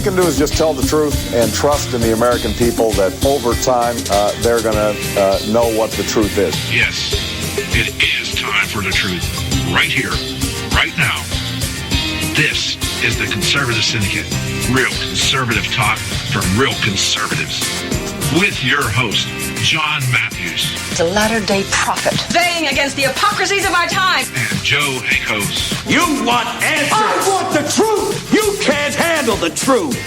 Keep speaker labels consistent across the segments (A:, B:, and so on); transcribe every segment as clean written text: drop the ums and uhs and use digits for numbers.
A: you can do is just tell the truth and trust in the American people that over time they're going to know what the truth is.
B: Yes, it is time for the truth. Right here, right now. This is the Conservative Syndicate. Real conservative talk from real conservatives. With your host, John Matthews.
C: It's a latter-day prophet.
D: Baying against the hypocrisies of our time.
B: And Joe Hakos.
E: You want answers. I want the truth. You can't handle the truth.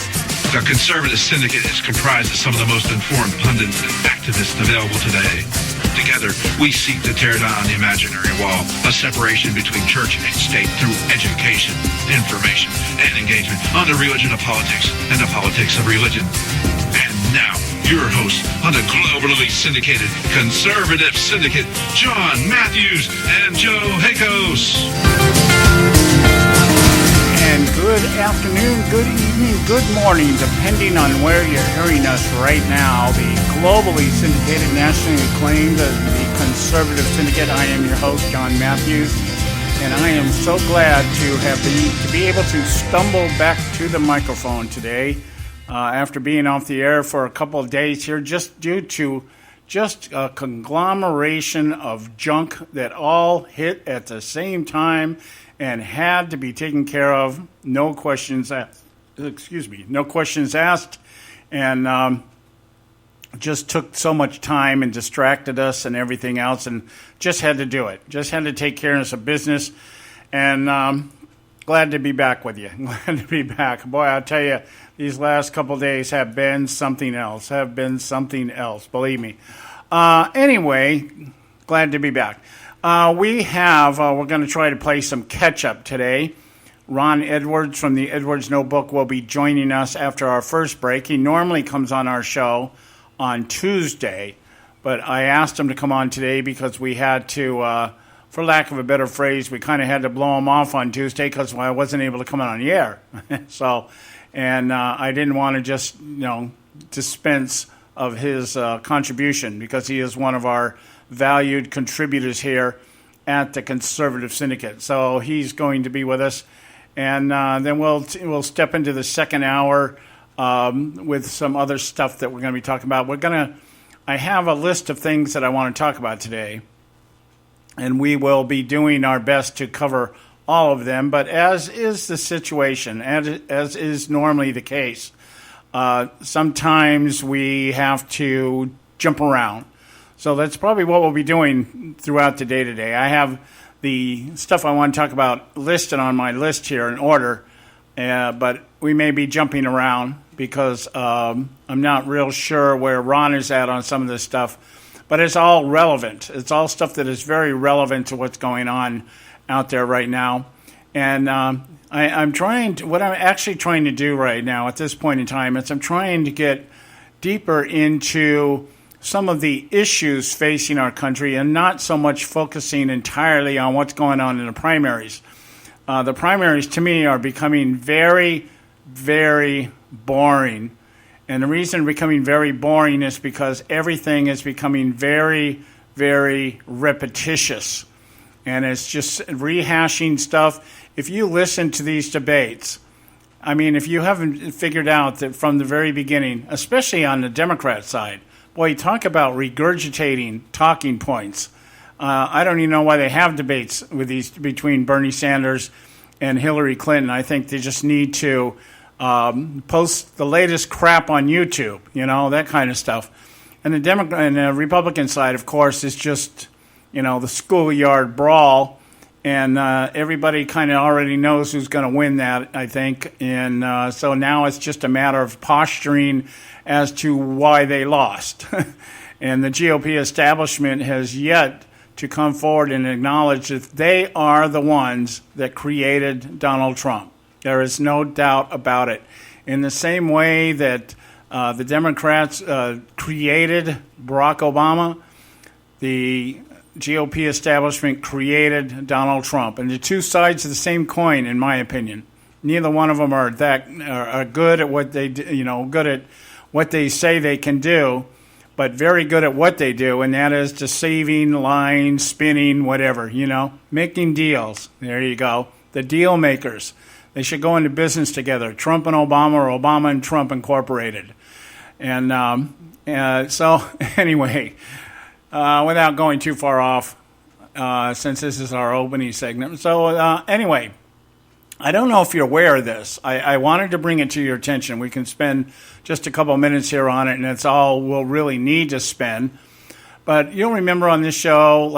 B: The Conservative Syndicate is comprised of some of the most informed pundits and activists available today. Together, we seek to tear down the imaginary wall, a separation between church and state through education, information, and engagement on the religion of politics and the politics of religion. And now, your host on the globally syndicated Conservative Syndicate, John Matthews and Joe Hakos.
F: And good afternoon, good evening, good morning, depending on where you're hearing us right now. The globally syndicated, nationally acclaimed, the Conservative Syndicate. I am your host, John Matthews, and I am so glad to be able to stumble back to the microphone today after being off the air for a couple of days here, just due to just a conglomeration of junk that all hit at the same time and had to be taken care of. No questions asked. No questions asked, and just took so much time and distracted us and everything else, and just had to do it. Just had to take care of some business, and glad to be back with you. Glad to be back. Boy, I'll tell you, these last couple of days have been something else. Believe me. Anyway, glad to be back. We're going to try to play some catch-up today. Ron Edwards from the Edwards Notebook will be joining us after our first break. He normally comes on our show on Tuesday, but I asked him to come on today because we had to, for lack of a better phrase, we kind of had to blow him off on Tuesday because I wasn't able to come on the air. I didn't want to just, dispense of his contribution because he is one of our valued contributors here at the Conservative Syndicate. So he's going to be with us, and then we'll step into the second hour with some other stuff that we're going to be talking about. I have a list of things that I want to talk about today, and we will be doing our best to cover all of them. But as is the situation, as is normally the case, sometimes we have to jump around. So that's probably what we'll be doing throughout the day today. I have the stuff I want to talk about listed on my list here in order, but we may be jumping around because I'm not real sure where Ron is at on some of this stuff. But it's all relevant. It's all stuff that is very relevant to what's going on out there right now. And what I'm actually trying to do right now at this point in time is I'm trying to get deeper into some of the issues facing our country and not so much focusing entirely on what's going on in the primaries. The primaries, to me, are becoming very, very boring. And the reason they're becoming very boring is because everything is becoming very, very repetitious. And it's just rehashing stuff. If you listen to these debates, if you haven't figured out that from the very beginning, especially on the Democrat side, boy, you talk about regurgitating talking points. I don't even know why they have debates between Bernie Sanders and Hillary Clinton. I think they just need to post the latest crap on YouTube, that kind of stuff. And the Republican side, of course, is just, the schoolyard brawl. And everybody kind of already knows who's going to win that, I think. And so now it's just a matter of posturing as to why they lost. And the GOP establishment has yet to come forward and acknowledge that they are the ones that created Donald Trump. There is no doubt about it. In the same way that the Democrats created Barack Obama, the GOP establishment created Donald Trump. And the two sides of the same coin, in my opinion. Neither one of them are good at what they do, good at what they say they can do, but very good at what they do, and that is deceiving, lying, spinning, whatever, making deals. There you go. The deal makers. They should go into business together, Trump and Obama, or Obama and Trump Incorporated. And so anyway, without going too far off, since this is our opening segment. So anyway, I don't know if you're aware of this. I wanted to bring it to your attention. We can spend just a couple minutes here on it, and that's all we'll really need to spend. But you'll remember on this show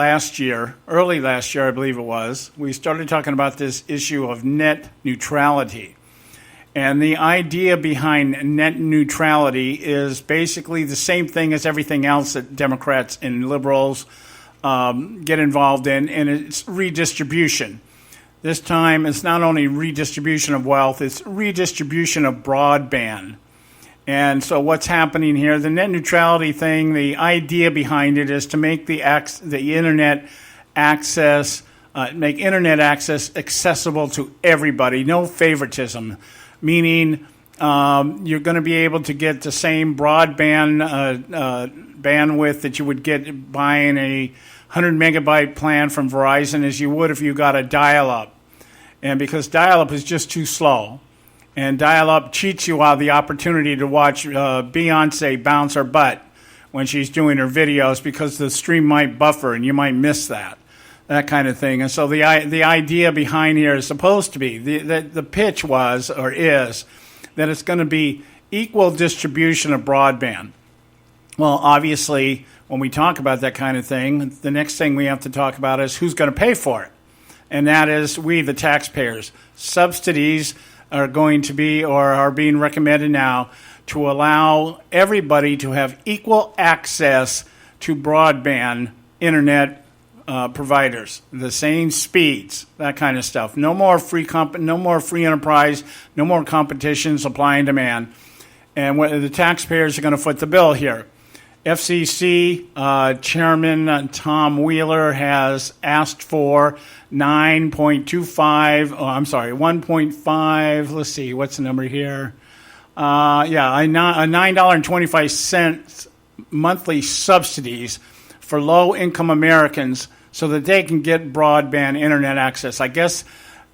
F: early last year, I believe it was, we started talking about this issue of net neutrality. And the idea behind net neutrality is basically the same thing as everything else that Democrats and liberals get involved in, and it's redistribution. This time, it's not only redistribution of wealth, it's redistribution of broadband. And so what's happening here, the net neutrality thing, the idea behind it is to make the internet access, make internet access accessible to everybody, no favoritism, meaning you're going to be able to get the same broadband bandwidth that you would get buying a 100 megabyte plan from Verizon as you would if you got a dial-up. And because dial-up is just too slow. And dial-up cheats you out of the opportunity to watch Beyonce bounce her butt when she's doing her videos because the stream might buffer and you might miss that kind of thing. And so the idea behind here is supposed to be, the pitch was or is, that it's going to be equal distribution of broadband. Well, obviously, when we talk about that kind of thing, the next thing we have to talk about is who's going to pay for it. And that is we, the taxpayers. Subsidies are going to be, or are being recommended now, to allow everybody to have equal access to broadband internet providers, the same speeds, that kind of stuff. No more free enterprise, no more competition, supply and demand. And the taxpayers are going to foot the bill here. FCC Chairman Tom Wheeler has asked for 1.5, let's see, what's the number here? A $9.25 monthly subsidies for low-income Americans so that they can get broadband internet access. I guess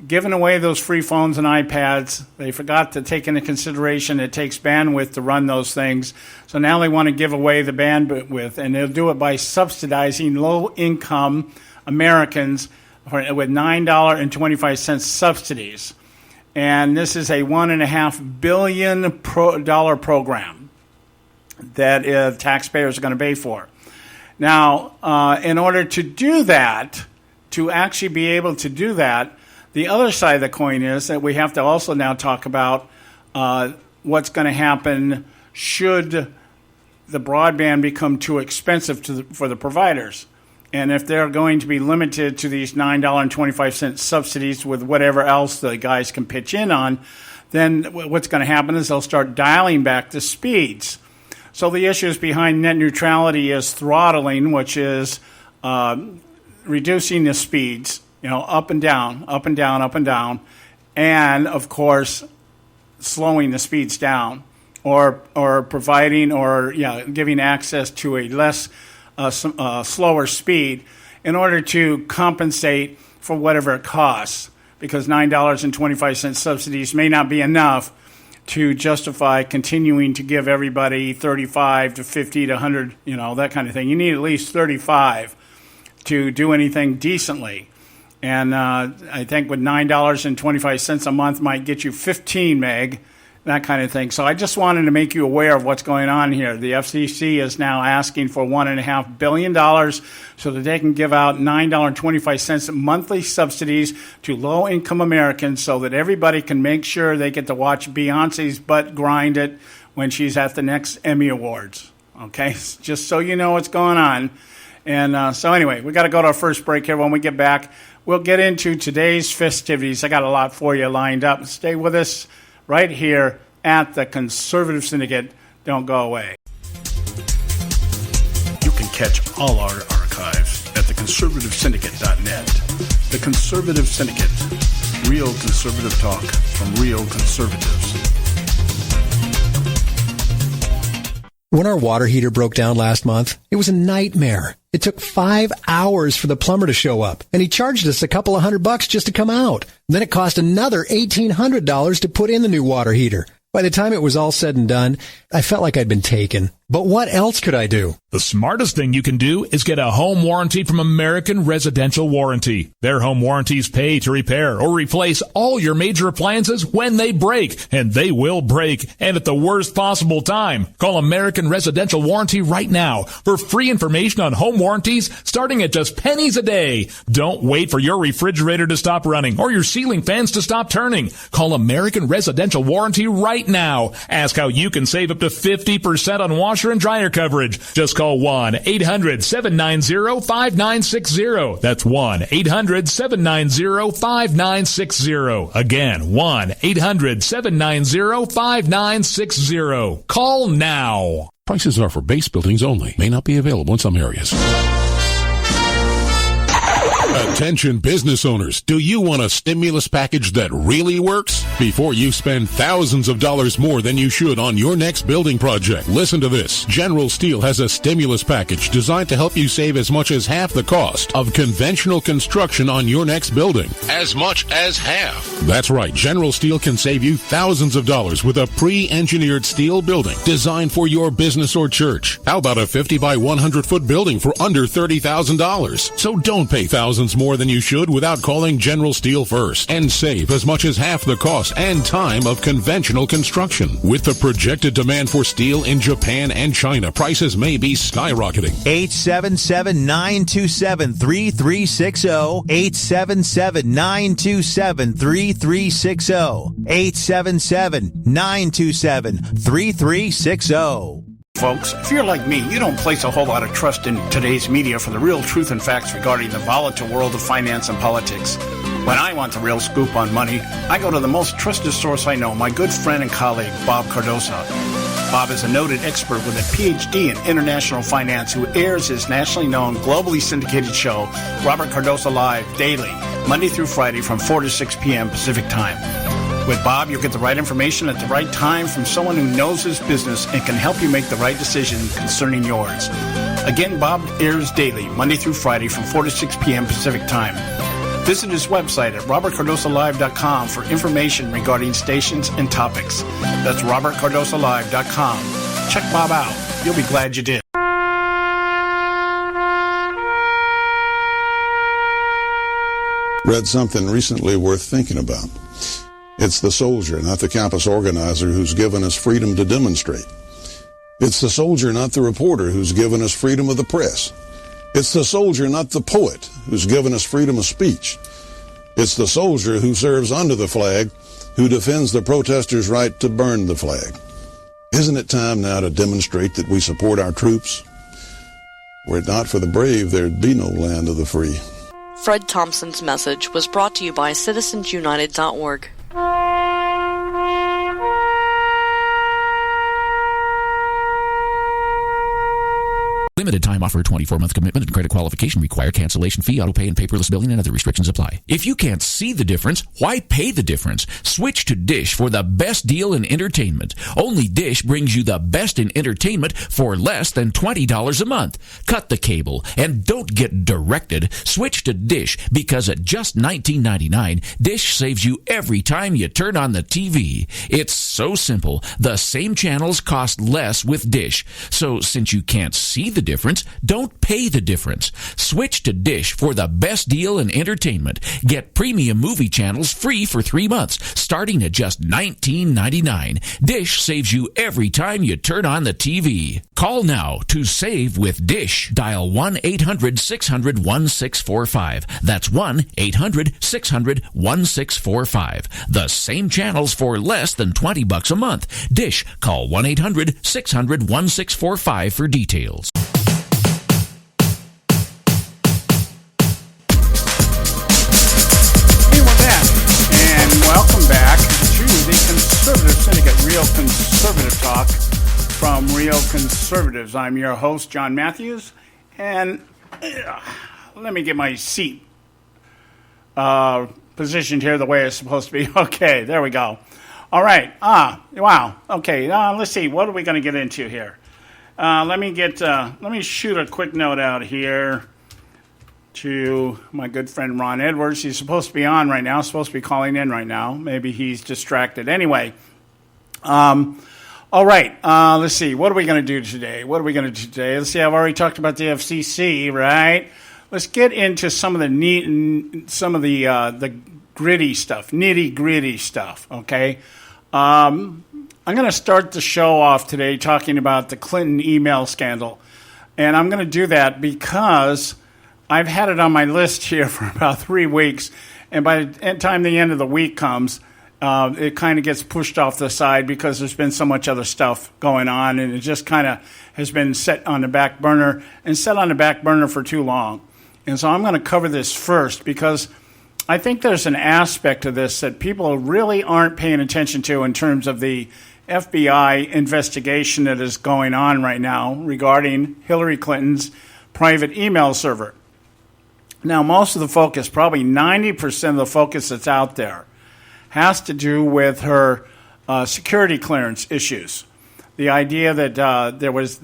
F: giving away those free phones and iPads, they forgot to take into consideration it takes bandwidth to run those things. So now they want to give away the bandwidth, and they'll do it by subsidizing low-income Americans with $9.25 subsidies. And this is a $1.5 billion program that taxpayers are going to pay for. Now, in order to do that, to actually be able to do that, the other side of the coin is that we have to also now talk about what's going to happen should the broadband become too expensive for the providers. And if they're going to be limited to these $9.25 subsidies with whatever else the guys can pitch in on, then what's going to happen is they'll start dialing back the speeds. So the issues behind net neutrality is throttling, which is reducing the speeds, up and down, up and down, up and down, and of course, slowing the speeds down, or providing or giving access to a less slower speed in order to compensate for whatever it costs, because $9.25 subsidies may not be enough to justify continuing to give everybody 35 to 50 to 100, that kind of thing. You need at least 35 to do anything decently. And I think with $9.25 a month might get you 15 meg, that kind of thing. So I just wanted to make you aware of what's going on here. The FCC is now asking for $1.5 billion so that they can give out $9.25 monthly subsidies to low-income Americans so that everybody can make sure they get to watch Beyonce's butt grind it when she's at the next Emmy Awards. Okay? Just so you know what's going on. And so anyway, we got to go to our first break here. When we get back, we'll get into today's festivities. I got a lot for you lined up. Stay with us right here at the Conservative Syndicate. Don't go away. You can catch all our archives at theconservativesyndicate.net. The Conservative Syndicate. Real conservative talk from real conservatives.
G: When our water heater broke down last month, it was a nightmare. It took 5 hours for the plumber to show up, and he charged us a couple of $100 just to come out. Then it cost another $1,800 to put in the new water heater. By the time it was all said and done, I felt like I'd been taken. But what else could I do?
H: The smartest thing you can do is get a home warranty from American Residential Warranty. Their home warranties pay to repair or replace all your major appliances when they break, and they will break, and at the worst possible time. Call American Residential Warranty right now for free information on home warranties starting at just pennies a day. Don't wait for your refrigerator to stop running or your ceiling fans to stop turning. Call American Residential Warranty right now. Ask how you can save up to 50% on washer and dryer coverage. Just call 1-800-790-5960. That's 1-800-790-5960. Again, 1-800-790-5960. Call now.
I: Prices are for base buildings only. May not be available in some areas. Attention business owners, do you want a stimulus package that really works? Before you spend thousands of dollars more than you should on your next building project, listen to this. General Steel has a stimulus package designed to help you save as much as half the cost of conventional construction on your next building. As much as half. That's right. General Steel can save you thousands of dollars with a pre-engineered steel building designed for your business or church. How about a 50 by 100 foot building for under $30,000? So don't pay thousands more than you should without calling General Steel first and save as much as half the cost and time of conventional construction. With the projected demand for steel in Japan and China, prices may be skyrocketing.
J: 877-927-3360. 877-927-3360. 877-927-3360.
F: Folks, if you're like me, you don't place a whole lot of trust in today's media for the real truth and facts regarding the volatile world of finance and politics. When I want the real scoop on money, I go to the most trusted source I know, my good friend and colleague, Bob Cardosa. Bob is a noted expert with a PhD in international finance who airs his nationally known, globally syndicated show, Robert Cardosa Live, daily, Monday through Friday from 4 to 6 p.m. Pacific Time. With Bob, you'll get the right information at the right time from someone who knows his business and can help you make the right decision concerning yours. Again, Bob airs daily, Monday through Friday from 4 to 6 p.m. Pacific Time. Visit his website at robertcardosalive.com for information regarding stations and topics. That's robertcardosalive.com. Check Bob out. You'll be glad you did.
K: Read something recently worth thinking about. It's the soldier, not the campus organizer, who's given us freedom to demonstrate. It's the soldier, not the reporter, who's given us freedom of the press. It's the soldier, not the poet, who's given us freedom of speech. It's the soldier who serves under the flag, who defends the protesters' right to burn the flag. Isn't it time now to demonstrate that we support our troops? Were it not for the brave, there'd be no land of the free.
L: Fred Thompson's message was brought to you by citizensunited.org.
M: Limited time offer, 24-month commitment and credit qualification required. Cancellation fee, auto pay, and paperless billing and other restrictions apply. If you can't see the difference, why pay the difference? Switch to Dish for the best deal in entertainment. Only Dish brings you the best in entertainment for less than $20 a month. Cut the cable and don't get directed. Switch to Dish because at just $19.99, Dish saves you every time you turn on the TV. It's so simple. The same channels cost less with Dish. So since you can't see the difference, don't pay the difference. Switch to Dish for the best deal in entertainment. Get premium movie channels free for 3 months, starting at just $19.99. Dish saves you every time you turn on the TV. Call now to save with Dish. Dial 1-800-600-1645. That's 1-800-600-1645. The same channels for less than $20 a month. Dish. Call 1-800-600-1645 for details.
F: Welcome back to the Conservative Syndicate, Real Conservative Talk from Real Conservatives. I'm your host, John Matthews, and let me get my seat positioned here the way it's supposed to be. Okay, there we go. All right. Wow. Okay, let's see. What are we going to get into here? Let me shoot a quick note out here to my good friend Ron Edwards. He's supposed to be on right now, supposed to be calling in right now. Maybe he's distracted. Anyway, all right, let's see. What are we going to do today? Let's see, I've already talked about the FCC, right? Let's get into some of the the gritty stuff, nitty-gritty stuff, okay? I'm going to start the show off today talking about the Clinton email scandal. And I'm going to do that because I've had it on my list here for about 3 weeks. And by the time the end of the week comes, it kind of gets pushed off the side because there's been so much other stuff going on. And it just kind of has been set on the back burner for too long. And so I'm going to cover this first because I think there's an aspect of this that people really aren't paying attention to in terms of the FBI investigation that is going on right now regarding Hillary Clinton's private email server. Now, most of the focus, probably 90% of the focus that's out there, has to do with her security clearance issues. The idea that there's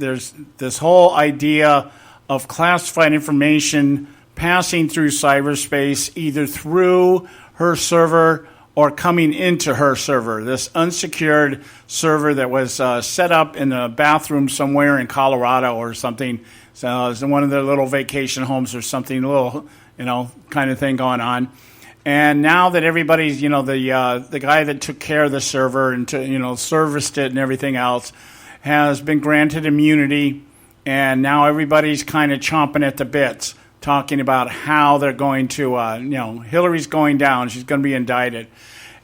F: this whole idea of classified information passing through cyberspace, either through her server or coming into her server, this unsecured server that was set up in a bathroom somewhere in Colorado or something. So it's in one of their little vacation homes or something, a little, kind of thing going on. And now that everybody's, the guy that took care of the server and serviced it and everything else has been granted immunity, and now everybody's kind of chomping at the bits, talking about how they're going to, Hillary's going down. She's going to be indicted.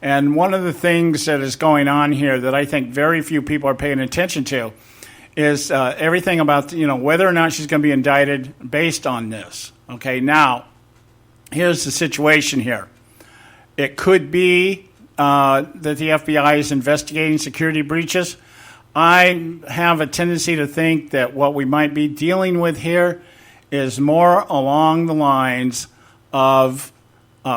F: And one of the things that is going on here that I think very few people are paying attention to is everything about, whether or not she's going to be indicted based on this. Okay, now, here's the situation here. It could be that the FBI is investigating security breaches. I have a tendency to think that what we might be dealing with here is more along the lines of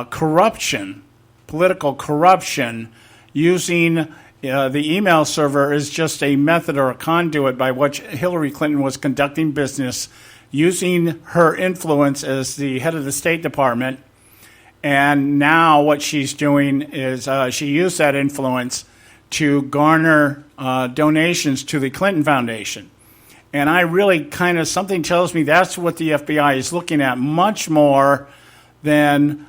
F: corruption, political corruption, using the email server as just a method or a conduit by which Hillary Clinton was conducting business, using her influence as the head of the State Department. And now what she's doing is she used that influence to garner donations to the Clinton Foundation. And I really something tells me that's what the FBI is looking at much more than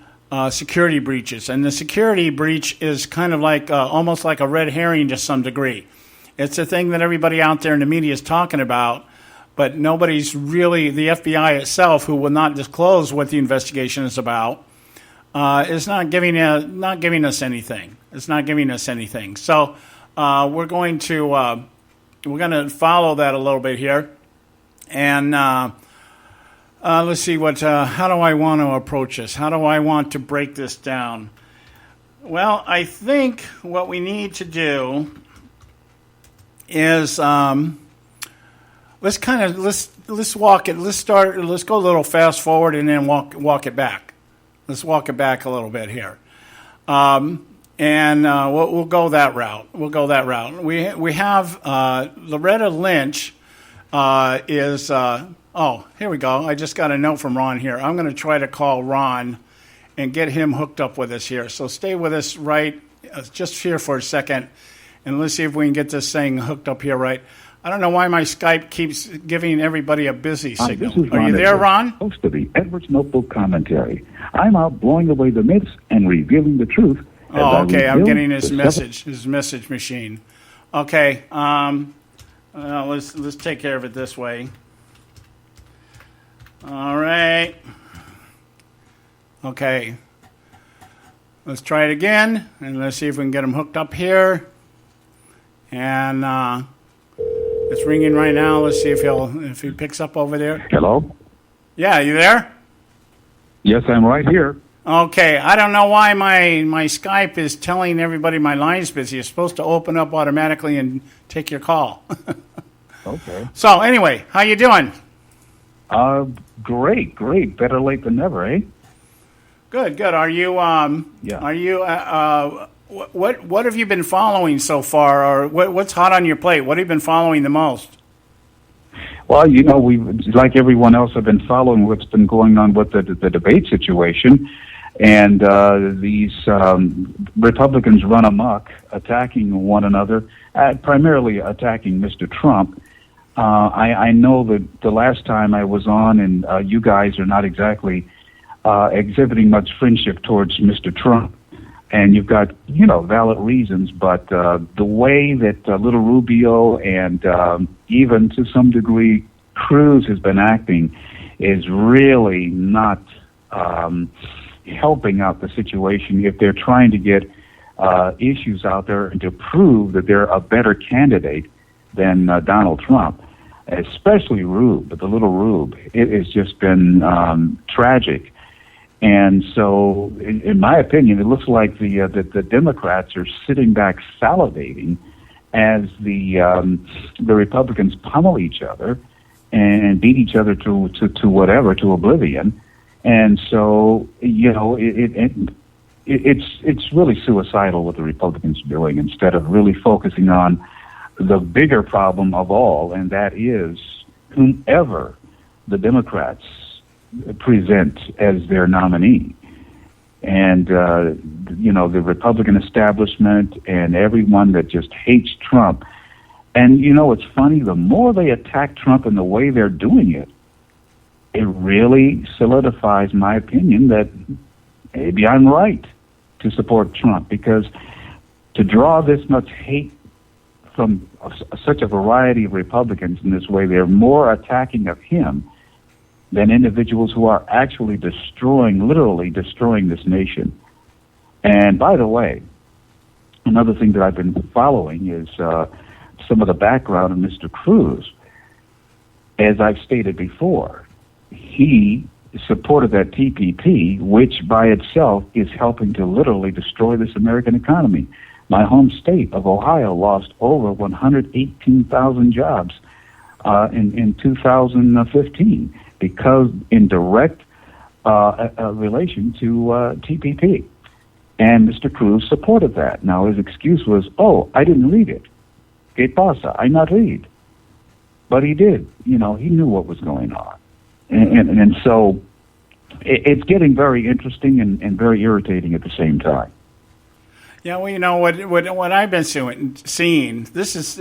F: security breaches. And the security breach is kind of like almost like a red herring to some degree. It's a thing that everybody out there in the media is talking about, but nobody's really, the FBI itself, who will not disclose what the investigation is about, is not giving us anything. It's not giving us anything. So we're going to follow that a little bit here, and let's see how do I want to approach this? How do I want to break this down? Well, I think what we need to do is let's walk it. Let's go a little fast forward and then walk it back. Let's walk it back a little bit here. And we'll go that route. We have Loretta Lynch is here we go. I just got a note from Ron here. I'm going to try to call Ron and get him hooked up with us here. So stay with us just here for a second, and let's see if we can get this thing hooked up here right. I don't know why my Skype keeps giving everybody a busy signal. Are you there, Ron?
N: Host of the Edwards Notebook Commentary. I'm out blowing away the myths and revealing the truth.
F: Oh, okay. I'm getting his message machine. Okay. Let's take care of it this way. All right. Okay. Let's try it again, and let's see if we can get him hooked up here. And it's ringing right now. Let's see if he picks up over there.
N: Hello?
F: Yeah, you there?
N: Yes, I'm right here.
F: Okay, I don't know why my Skype is telling everybody my line's busy. It's supposed to open up automatically and take your call.
N: Okay.
F: So anyway, how you doing?
N: Great. Better late than never, eh?
F: Good. Are you
N: Yeah.
F: Are you what have you been following so far, or what's hot on your plate? What have you been following the most?
N: Well, we, like everyone else, have been following what's been going on with the debate situation, and these Republicans run amok, attacking one another, primarily attacking Mr. Trump. I know that the last time I was on, and you guys are not exactly exhibiting much friendship towards Mr. Trump, and you've got, valid reasons, but the way that little Rubio and even to some degree Cruz has been acting is really not helping out the situation if they're trying to get issues out there and to prove that they're a better candidate than Donald Trump, especially Rube, the little Rube. It has just been tragic. And so, in my opinion, it looks like the Democrats are sitting back salivating as the Republicans pummel each other and beat each other to whatever, to oblivion. And so, it's really suicidal what the Republicans are doing instead of really focusing on the bigger problem of all, and that is whomever the Democrats present as their nominee. And, the Republican establishment and everyone that just hates Trump. And, it's funny, the more they attack Trump and the way they're doing it, it really solidifies my opinion that maybe I'm right to support Trump, because to draw this much hate from such a variety of Republicans in this way, they're more attacking of him than individuals who are actually literally destroying this nation. And by the way, another thing that I've been following is some of the background of Mr. Cruz. As I've stated before, he supported that TPP, which by itself is helping to literally destroy this American economy. My home state of Ohio lost over 118,000 jobs in 2015 because in direct relation to TPP. And Mr. Cruz supported that. Now, his excuse was, I didn't read it. ¿Qué pasa? I not read. But he did. He knew what was going on. And so it's getting very interesting and very irritating at the same time.
F: Yeah, well, what I've been seeing, this is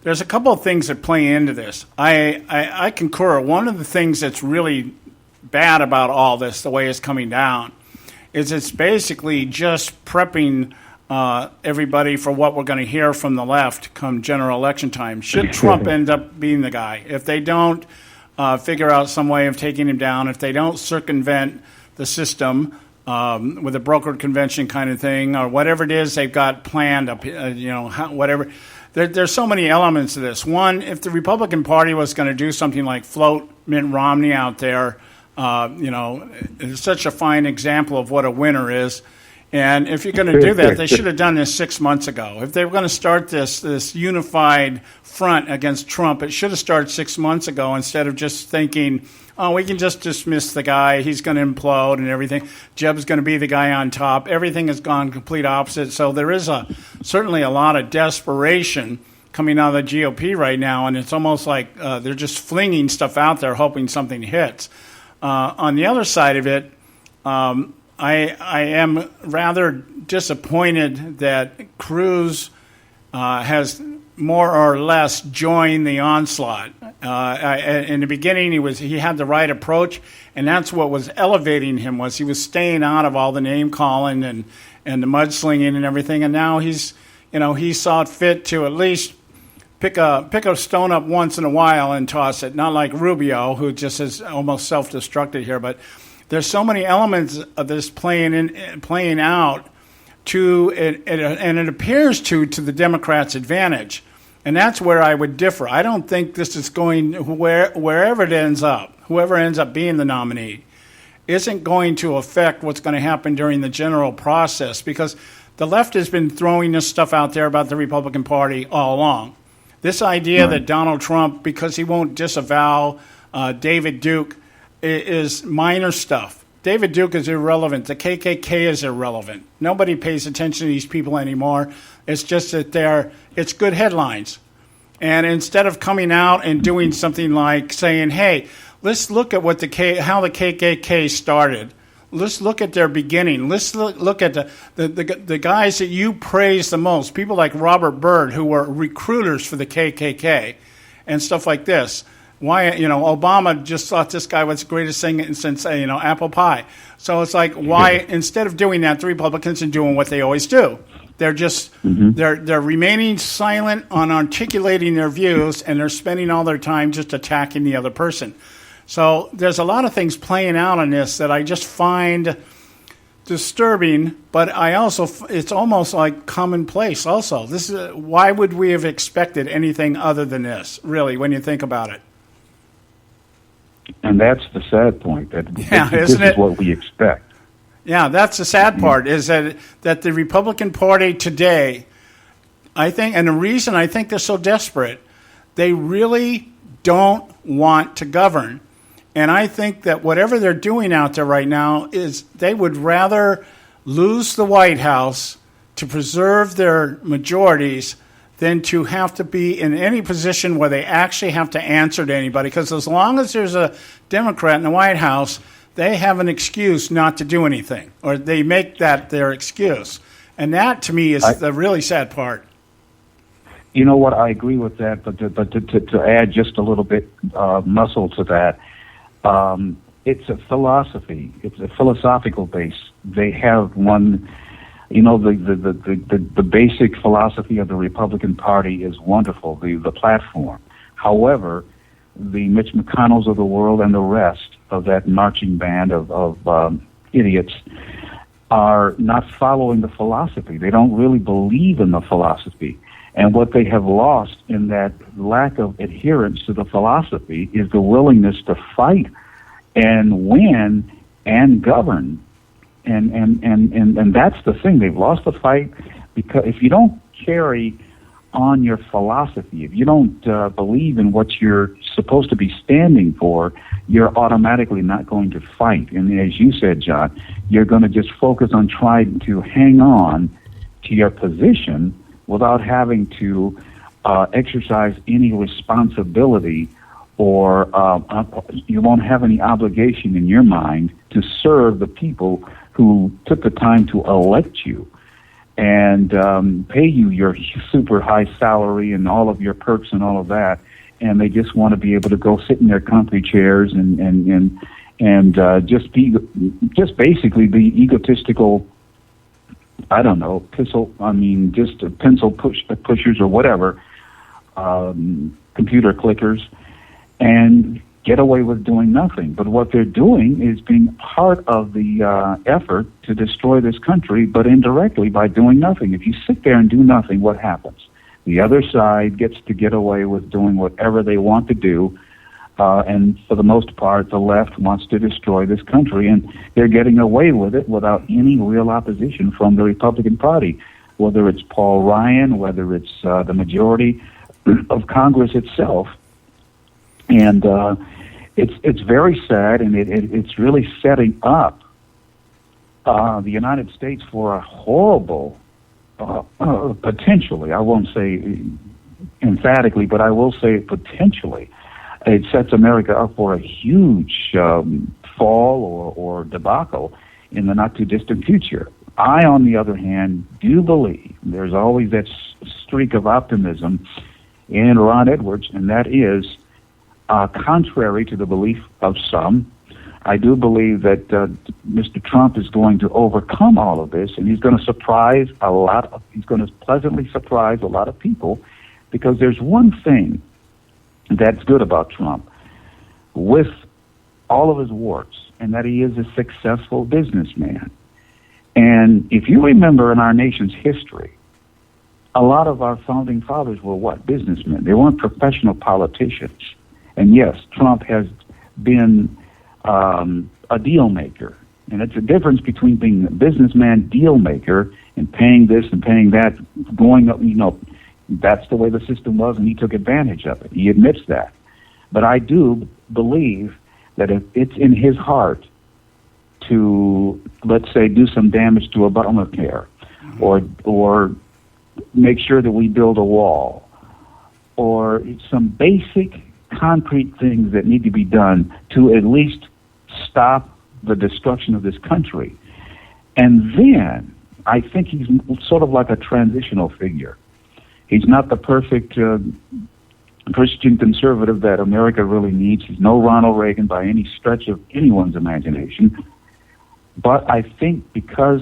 F: there's a couple of things that play into this. I concur. One of the things that's really bad about all this, the way it's coming down, is it's basically just prepping everybody for what we're going to hear from the left come general election time. Should Trump end up being the guy? If they don't figure out some way of taking him down, if they don't circumvent the system with a brokered convention kind of thing, or whatever it is they've got planned up, whatever. There's so many elements to this. One, if the Republican Party was going to do something like float Mitt Romney out there, it's such a fine example of what a winner is. And if you're going to do that, they should have done this 6 months ago. If they were going to start this unified front against Trump, it should have started 6 months ago instead of just thinking, we can just dismiss the guy. He's going to implode and everything. Jeb's going to be the guy on top. Everything has gone complete opposite. So there is certainly a lot of desperation coming out of the GOP right now, and it's almost like they're just flinging stuff out there hoping something hits. On the other side of it, I am rather disappointed that Cruz has more or less joined the onslaught. In the beginning, he had the right approach, and that's what was elevating him. He was staying out of all the name calling and the mudslinging and everything. And now he saw it fit to at least pick a stone up once in a while and toss it. Not like Rubio, who just is almost self-destructed here, but there's so many elements of this playing out and it appears to the Democrats' advantage. And that's where I would differ. I don't think this is going wherever it ends up, whoever ends up being the nominee, isn't going to affect what's going to happen during the general process, because the left has been throwing this stuff out there about the Republican Party all along. This idea that Donald Trump, because he won't disavow David Duke, is minor stuff. David Duke is irrelevant. The KKK is irrelevant. Nobody pays attention to these people anymore. It's just that it's good headlines. And instead of coming out and doing something like saying, hey, let's look at how the KKK started. Let's look at their beginning. Let's look at the guys that you praise the most, people like Robert Byrd, who were recruiters for the KKK and stuff like this. Why, Obama just thought this guy was the greatest thing since, apple pie. So it's like, why, instead of doing that, the Republicans are doing what they always do. They're just, they're remaining silent on articulating their views, and they're spending all their time just attacking the other person. So there's a lot of things playing out on this that I just find disturbing, but it's almost like commonplace also. Why would we have expected anything other than this, really, when you think about it?
N: And that's the sad point, that this is what we expect.
F: Yeah, that's the sad part, is that the Republican Party today, I think, and the reason I think they're so desperate, they really don't want to govern. And I think that whatever they're doing out there right now is they would rather lose the White House to preserve their majorities than to have to be in any position where they actually have to answer to anybody. Because as long as there's a Democrat in the White House, they have an excuse not to do anything, or they make that their excuse. And that, to me, is the really sad part.
N: You know what? I agree with that, but to add just a little bit muscle to that, it's a philosophy. It's a philosophical base. They have one, the basic philosophy of the Republican Party is wonderful, the platform. However, the Mitch McConnells of the world and the rest of that marching band of idiots are not following the philosophy. They don't really believe in the philosophy. And what they have lost in that lack of adherence to the philosophy is the willingness to fight and win and govern. And that's the thing. They've lost the fight, because if you don't carry on your philosophy, if you don't believe in what you're supposed to be standing for, you're automatically not going to fight. And as you said, John, you're going to just focus on trying to hang on to your position without having to exercise any responsibility, or you won't have any obligation in your mind to serve the people who took the time to elect you and pay you your super high salary and all of your perks and all of that, and they just want to be able to go sit in their comfy chairs and just basically be egotistical. I don't know, pencil pushers or whatever, computer clickers, and get away with doing nothing. But what they're doing is being part of the effort to destroy this country, but indirectly by doing nothing. If you sit there and do nothing, what happens? The other side gets to get away with doing whatever they want to do, and for the most part, the left wants to destroy this country, and they're getting away with it without any real opposition from the Republican Party, whether it's Paul Ryan, whether it's the majority of Congress itself. And it's very sad, and it's really setting up the United States for a horrible, potentially, I won't say emphatically, but I will say potentially, it sets America up for a huge fall or debacle in the not-too-distant future. I, on the other hand, do believe there's always that streak of optimism in Ron Edwards, and that is, contrary to the belief of some, I do believe that Mr. Trump is going to overcome all of this, and he's going to he's going to pleasantly surprise a lot of people, because there's one thing that's good about Trump, with all of his warts, and that he is a successful businessman. And if you remember in our nation's history, a lot of our founding fathers were what? Businessmen. They weren't professional politicians. And yes, Trump has been a deal maker. And it's a difference between being a businessman deal maker and paying this and paying that, going up, that's the way the system was, and he took advantage of it. He admits that. But I do believe that if it's in his heart to, let's say, do some damage to Obamacare, or make sure that we build a wall, or some basic concrete things that need to be done to at least stop the destruction of this country. And then I think he's sort of like a transitional figure. He's not the perfect Christian conservative that America really needs. He's no Ronald Reagan by any stretch of anyone's imagination. But I think because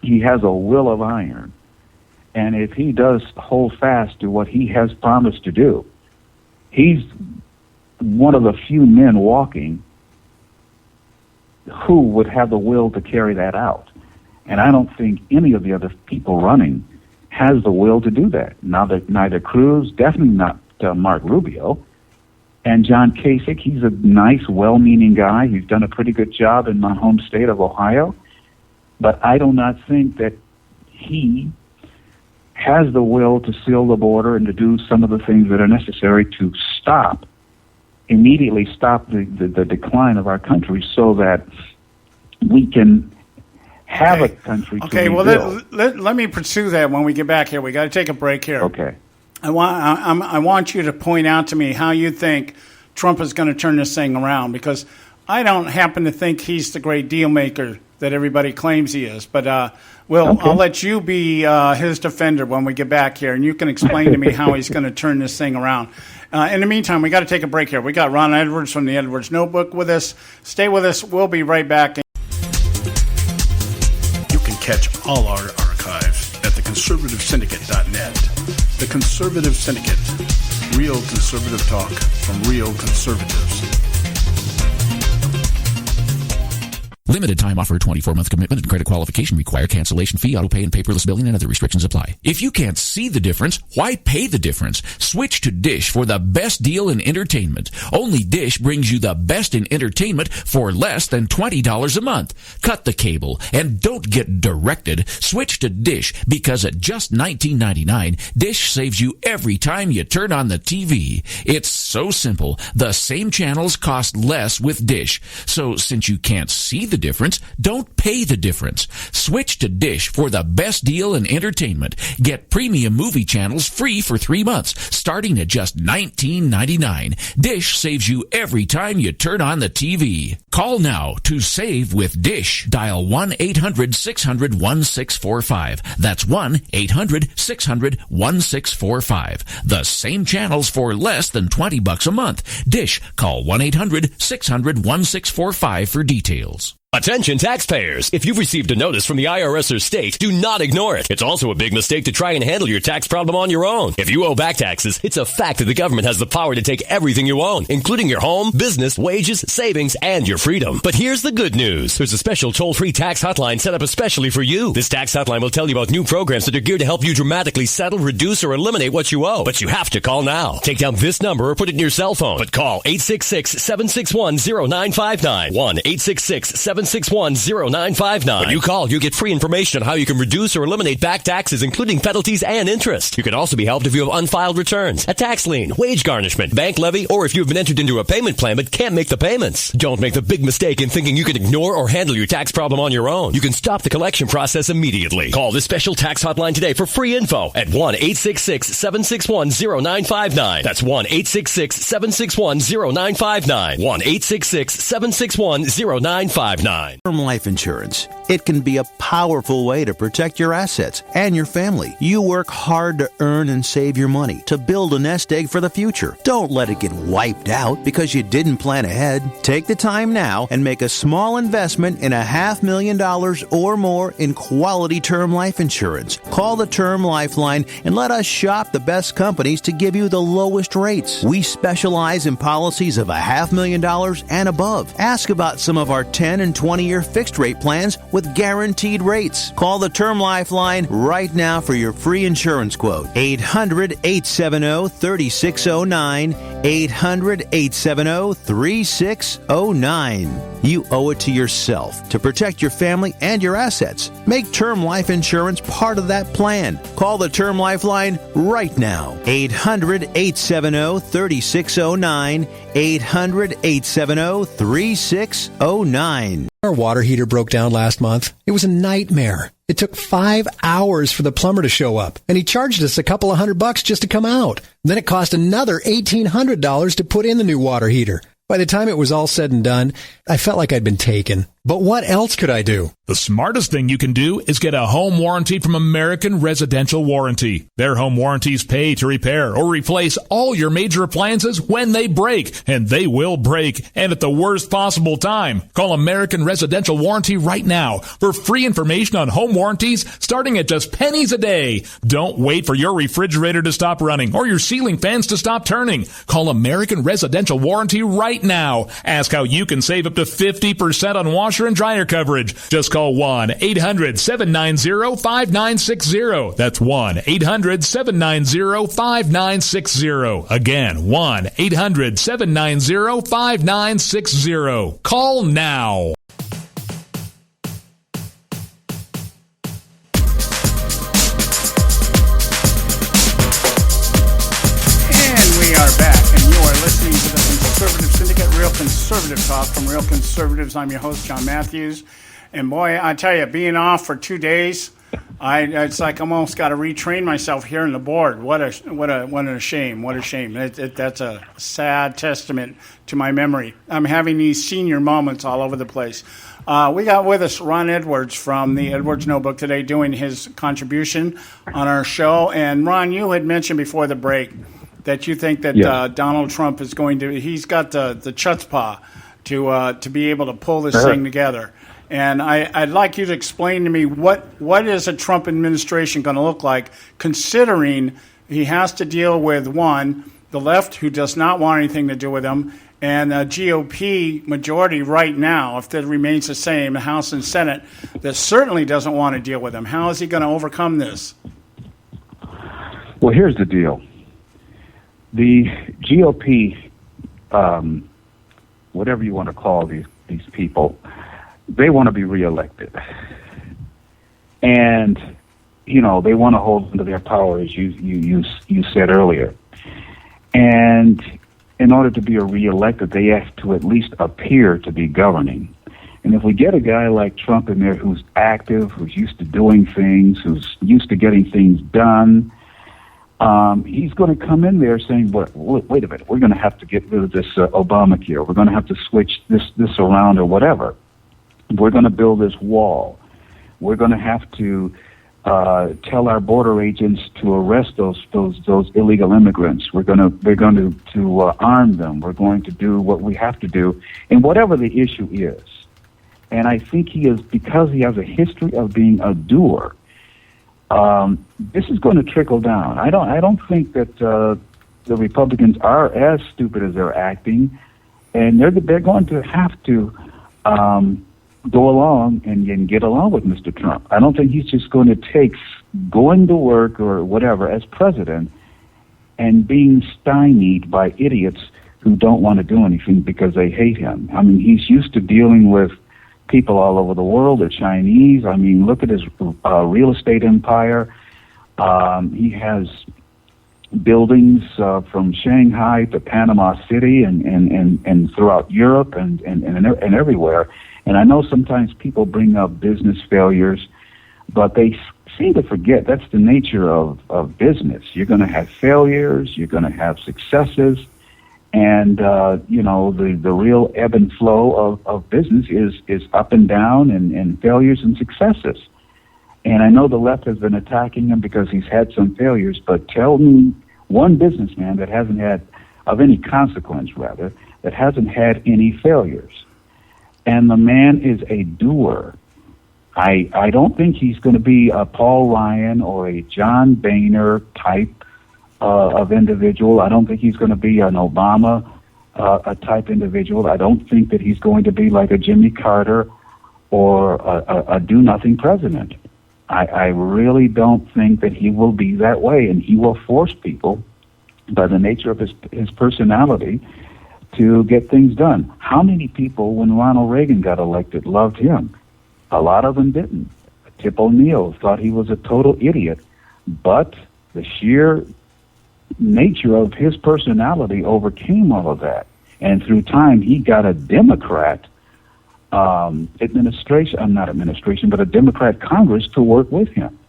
N: he has a will of iron, and if he does hold fast to what he has promised to do, he's one of the few men walking who would have the will to carry that out. And I don't think any of the other people running has the will to do that. Neither Cruz, definitely not Mark Rubio, and John Kasich. He's a nice, well-meaning guy. He's done a pretty good job in my home state of Ohio. But I do not think that he has the will to seal the border and to do some of the things that are necessary to immediately stop the decline of our country so that we can have a country to rebuild.
F: Well, let me pursue that when we get back here. We got to take a break here.
N: Okay.
F: I want you to point out to me how you think Trump is going to turn this thing around, because I don't happen to think he's the great deal maker that everybody claims he is. But I'll let you be his defender when we get back here, and you can explain to me how he's going to turn this thing around. In the meantime, we got to take a break here. We got Ron Edwards from the Edwards Notebook with us. Stay with us. We'll be right back.
O: You can catch all our archives at theconservativesyndicate.net. The Conservative Syndicate. Real conservative talk from real conservatives.
M: Limited time offer, 24-month commitment and credit qualification require cancellation fee, auto pay, and paperless billing and other restrictions apply. If you can't see the difference, why pay the difference? Switch to Dish for the best deal in entertainment. Only Dish brings you the best in entertainment for less than $20 a month. Cut the cable and don't get directed. Switch to Dish because at just $19.99, Dish saves you every time you turn on the TV. It's so simple. The same channels cost less with Dish. So since you can't see the difference, don't pay the difference. Switch to Dish for the best deal in entertainment. Get premium movie channels free for 3 months, starting at just $19.99. Dish saves you every time you turn on the TV. Call now to save with Dish. Dial 1-800-600-1645. That's 1-800-600-1645. The same channels for less than $20 a month. Dish. Call 1-800-600-1645 for details.
P: Attention taxpayers! If you've received a notice from the IRS or state, do not ignore it. It's also a big mistake to try and handle your tax problem on your own. If you owe back taxes, it's a fact that the government has the power to take everything you own, including your home, business, wages, savings, and your freedom. But here's the good news. There's a special toll-free tax hotline set up especially for you. This tax hotline will tell you about new programs that are geared to help you dramatically settle, reduce, or eliminate what you owe. But you have to call now. Take down this number or put it in your cell phone. But call 866-761-0959. 1-866-761-0959. When you call, you get free information on how you can reduce or eliminate back taxes, including penalties and interest. You can also be helped if you have unfiled returns, a tax lien, wage garnishment, bank levy, or if you've been entered into a payment plan but can't make the payments. Don't make the big mistake in thinking you can ignore or handle your tax problem on your own. You can stop the collection process immediately. Call this special tax hotline today for free info at 1-866-761-0959. That's 1-866-761-0959. 1-866-761-0959.
J: Term life insurance. It can be a powerful way to protect your assets and your family. You work hard to earn and save your money to build a nest egg for the future. Don't let it get wiped out because you didn't plan ahead. Take the time now and make a small investment in $500,000 or more in quality term life insurance. Call the Term Lifeline and let us shop the best companies to give you the lowest rates. We specialize in policies of $500,000 and above. Ask about some of our 10 and 20-year fixed rate plans with guaranteed rates. Call the Term Lifeline right now for your free insurance quote. 800-870-3609. 800-870-3609. You owe it to yourself to protect your family and your assets. Make term life insurance part of that plan. Call the Term Lifeline right now. 800-870-3609. 800-870-3609.
G: Our water heater broke down last month. It was a nightmare. It took 5 hours for the plumber to show up, and he charged us a couple of $100 just to come out. Then it cost another $1,800 to put in the new water heater. By the time it was all said and done, I felt like I'd been taken. But what else could I do?
H: The smartest thing you can do is get a home warranty from American Residential Warranty. Their home warranties pay to repair or replace all your major appliances when they break, and they will break, and at the worst possible time. Call American Residential Warranty right now for free information on home warranties starting at just pennies a day. Don't wait for your refrigerator to stop running or your ceiling fans to stop turning. Call American Residential Warranty right now. Ask how you can save up to 50% on washer and dryer coverage. Just call 1-800-790-5960. That's 1-800-790-5960. Again, 1-800-790-5960. Call now.
F: Listening to the Conservative Syndicate, Real Conservative Talk from Real Conservatives. I'm your host, John Matthews. And boy, I tell you, being off for 2 days, it's like I almost got to retrain myself here on the board. What a shame. What a shame. That's a sad testament to my memory. I'm having these senior moments all over the place. We got with us Ron Edwards from the Edwards Notebook today doing his contribution on our show. And Ron, you had mentioned before the break that you think that Donald Trump is going to, he's got the chutzpah to be able to pull this thing together. And I'd like you to explain to me what is a Trump administration going to look like, considering he has to deal with, one, the left who does not want anything to do with him, and a GOP majority right now, if that remains the same, the House and Senate, that certainly doesn't want to deal with him. How is he going to overcome this?
N: Well, here's the deal. The GOP, whatever you want to call these people, they want to be reelected. And, you know, they want to hold onto their power, as you said earlier. And in order to be reelected, they have to at least appear to be governing. And if we get a guy like Trump in there who's active, who's used to doing things, who's used to getting things done, he's going to come in there saying, wait a minute, we're going to have to get rid of this Obamacare. We're going to have to switch this around or whatever. We're going to build this wall. We're going to have to tell our border agents to arrest those illegal immigrants. We're going to arm them. We're going to do what we have to do, and whatever the issue is. And I think he is, because he has a history of being a doer. This is going to trickle down. I don't think that the Republicans are as stupid as they're acting, and they're going to have to go along and get along with Mr. Trump. I don't think he's just going to take going to work or whatever as president and being stymied by idiots who don't want to do anything because they hate him. I mean, he's used to dealing with people all over the world, the Chinese. I mean, look at his real estate empire. He has buildings from Shanghai to Panama City and throughout Europe and everywhere. And I know sometimes people bring up business failures, but they seem to forget that's the nature of business. You're going to have failures, you're going to have successes, and the real ebb and flow of business is up and down and failures and successes. And I know the left has been attacking him because he's had some failures, but tell me one businessman that hasn't had, of any consequence rather, that hasn't had any failures. And the man is a doer. I don't think he's going to be a Paul Ryan or a John Boehner type of individual. I don't think he's going to be an Obama a type individual. I don't think that he's going to be like a Jimmy Carter or a do-nothing president. I really don't think that he will be that way, and he will force people, by the nature of his personality, to get things done. How many people, when Ronald Reagan got elected, loved him? A lot of them didn't. Tip O'Neill thought he was a total idiot, but the sheer nature of his personality overcame all of that. And through time, he got a Democrat not administration, but a Democrat Congress to work with him.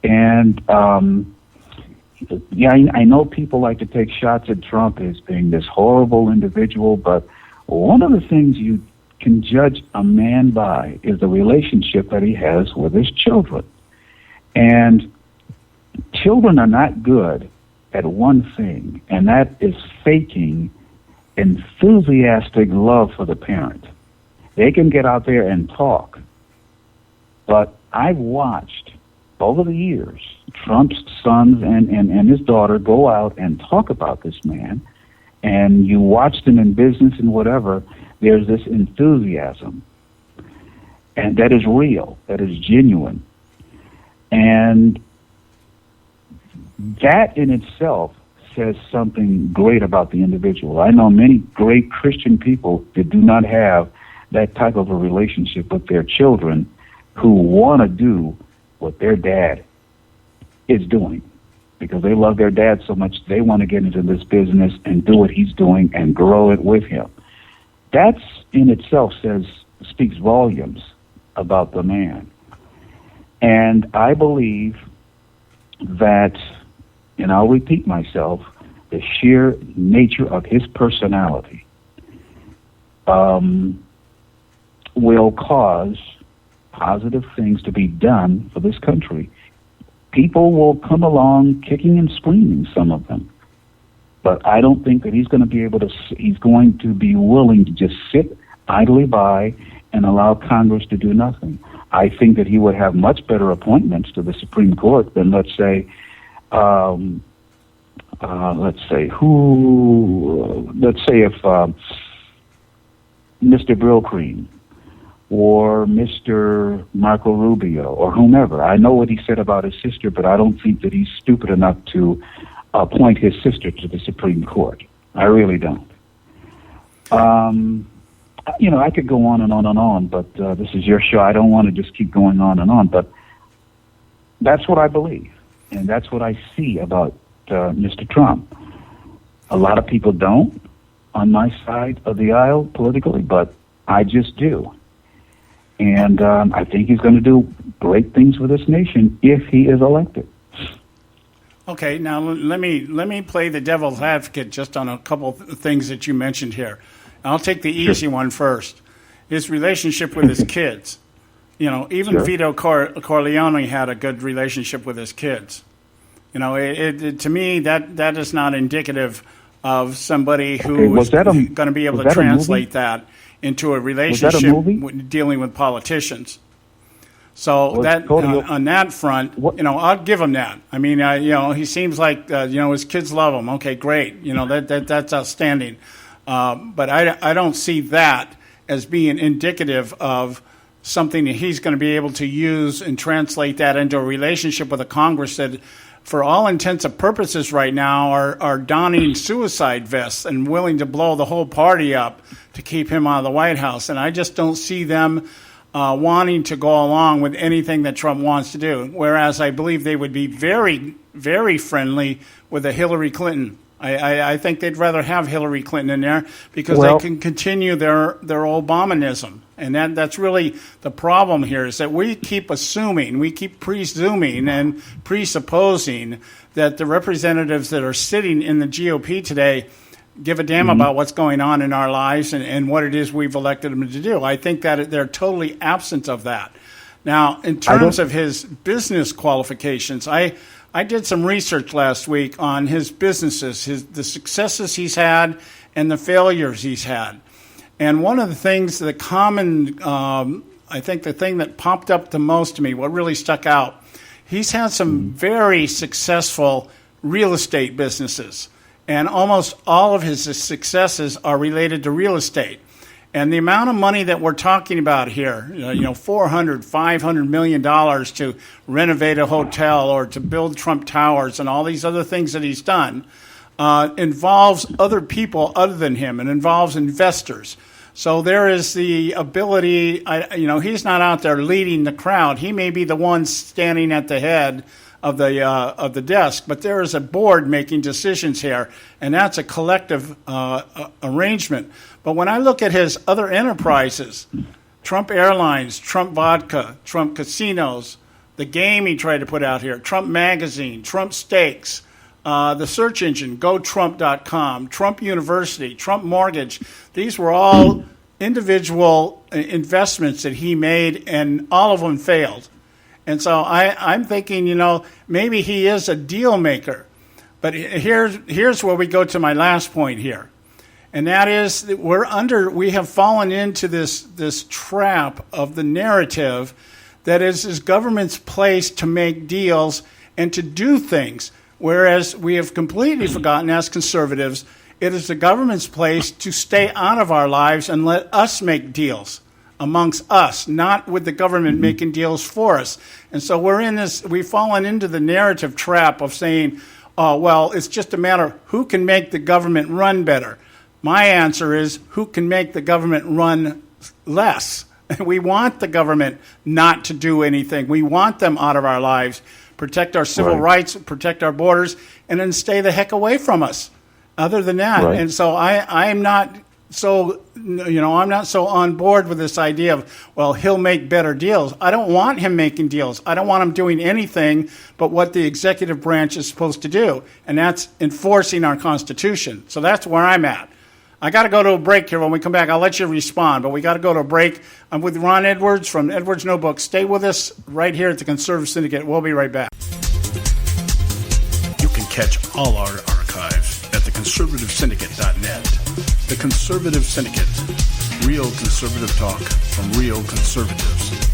N: And I know people like to take shots at Trump as being this horrible individual, but one of the things you can judge a man by is the relationship that he has with his children. And children are not good at one thing, and that is faking enthusiastic love for the parent. They can get out there and talk, but I've watched over the years Trump's sons and his daughter go out and talk about this man, and you watch them in business and whatever, there's this enthusiasm, and that is real, that is genuine. And that in itself says something great about the individual. I know many great Christian people that do not have that type of a relationship with their children who want to do what their dad is doing because they love their dad so much they want to get into this business and do what he's doing and grow it with him. That's in itself speaks volumes about the man. And I believe that, and I'll repeat myself, the sheer nature of his personality will cause positive things to be done for this country. People will come along kicking and screaming, some of them. But I don't think that he's going to be willing to just sit idly by and allow Congress to do nothing. I think that he would have much better appointments to the Supreme Court than, let's say if Mr. Brillcream or Mr. Marco Rubio or whomever. I know what he said about his sister, but I don't think that he's stupid enough to appoint his sister to the Supreme Court. I really don't. I could go on and on and on, but this is your show. I don't want to just keep going on and on, but that's what I believe, and that's what I see about Mr. Trump. A lot of people don't on my side of the aisle politically, but I just do. And I think he's going to do great things for this nation if he is elected.
F: Okay, now let me play the devil's advocate just on a couple of things that you mentioned here. I'll take the easy one first. His relationship with his kids. Even Vito Corleone had a good relationship with his kids. To me, that is not indicative of somebody who is going to be able to translate that into a relationship dealing with politicians. So on that front, I'll give him that. I mean, he seems like his kids love him. Okay, great. That's outstanding. But I don't see that as being indicative of something that he's going to be able to use and translate that into a relationship with a Congress that, for all intents and purposes right now, are donning suicide vests and willing to blow the whole party up to keep him out of the White House. And I just don't see them wanting to go along with anything that Trump wants to do, whereas I believe they would be very, very friendly with a Hillary Clinton. I think they'd rather have Hillary Clinton in there because they can continue their Obamanism. And that's really the problem here, is that we keep presuming and presupposing that the representatives that are sitting in the GOP today give a damn about what's going on in our lives and what it is we've elected them to do. I think that they're totally absent of that. Now, in terms of his business qualifications, I did some research last week on his businesses, the successes he's had and the failures he's had. And one of the things, I think the thing that popped up the most to me, what really stuck out, he's had some very successful real estate businesses. And almost all of his successes are related to real estate. And the amount of money that we're talking about here, $400-500 million to renovate a hotel or to build Trump Towers and all these other things that he's done, involves other people other than him and involves investors. So there is the ability, he's not out there leading the crowd. He may be the one standing at the head of the desk, but there is a board making decisions here, and that's a collective arrangement. But when I look at his other enterprises, Trump Airlines, Trump Vodka, Trump Casinos, the game he tried to put out here, Trump Magazine, Trump Steaks, the search engine, GoTrump.com, Trump University, Trump Mortgage. These were all individual investments that he made, and all of them failed. And so I'm thinking, maybe he is a deal maker. But here's where we go to my last point here. And that is that we have fallen into this trap of the narrative that is government's place to make deals and to do things, whereas we have completely forgotten as conservatives, it is the government's place to stay out of our lives and let us make deals amongst us, not with the government making deals for us. And so we've fallen into the narrative trap of saying, oh, well, it's just a matter of who can make the government run better. My answer is who can make the government run less. We want the government not to do anything. We want them out of our lives, protect our civil rights, protect our borders, and then stay the heck away from us. Other than that, and so I'm not so on board with this idea of, well, he'll make better deals. I don't want him making deals. I don't want him doing anything but what the executive branch is supposed to do, and that's enforcing our Constitution. So that's where I'm at. I got to go to a break here. When we come back, I'll let you respond, but we got to go to a break. I'm with Ron Edwards from Edwards Notebook. Stay with us right here at the Conservative Syndicate. We'll be right back.
O: You can catch all our archives at theconservativesyndicate.net. The Conservative Syndicate. Real conservative talk from real conservatives.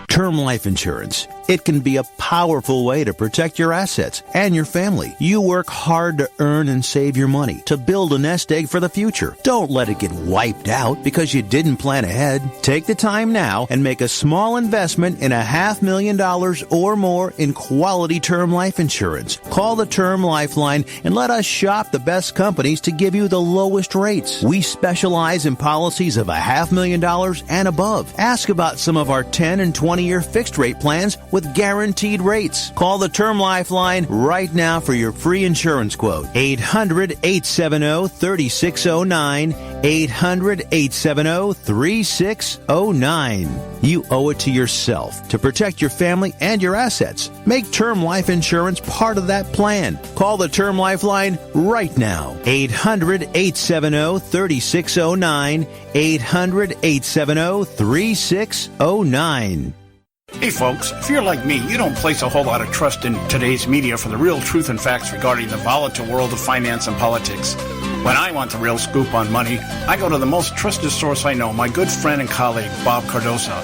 J: Term life insurance. It can be a powerful way to protect your assets and your family. You work hard to earn and save your money to build a nest egg for the future. Don't let it get wiped out because you didn't plan ahead. Take the time now and make a small investment in $500,000 or more in quality term life insurance. Call the Term Lifeline and let us shop the best companies to give you the lowest rates. We specialize in policies of $500,000 and above. Ask about some of our 10 and 20-year fixed rate plans with guaranteed rates. Call the Term Lifeline right now for your free insurance quote. 800-870-3609. 800-870-3609. You owe it to yourself to protect your family and your assets. Make term life insurance part of that plan. Call the Term Lifeline right now. 800-870-3609. 800-870-3609.
F: Hey folks, if you're like me, you don't place a whole lot of trust in today's media for the real truth and facts regarding the volatile world of finance and politics. When I want the real scoop on money, I go to the most trusted source I know, my good friend and colleague, Bob Cardoso.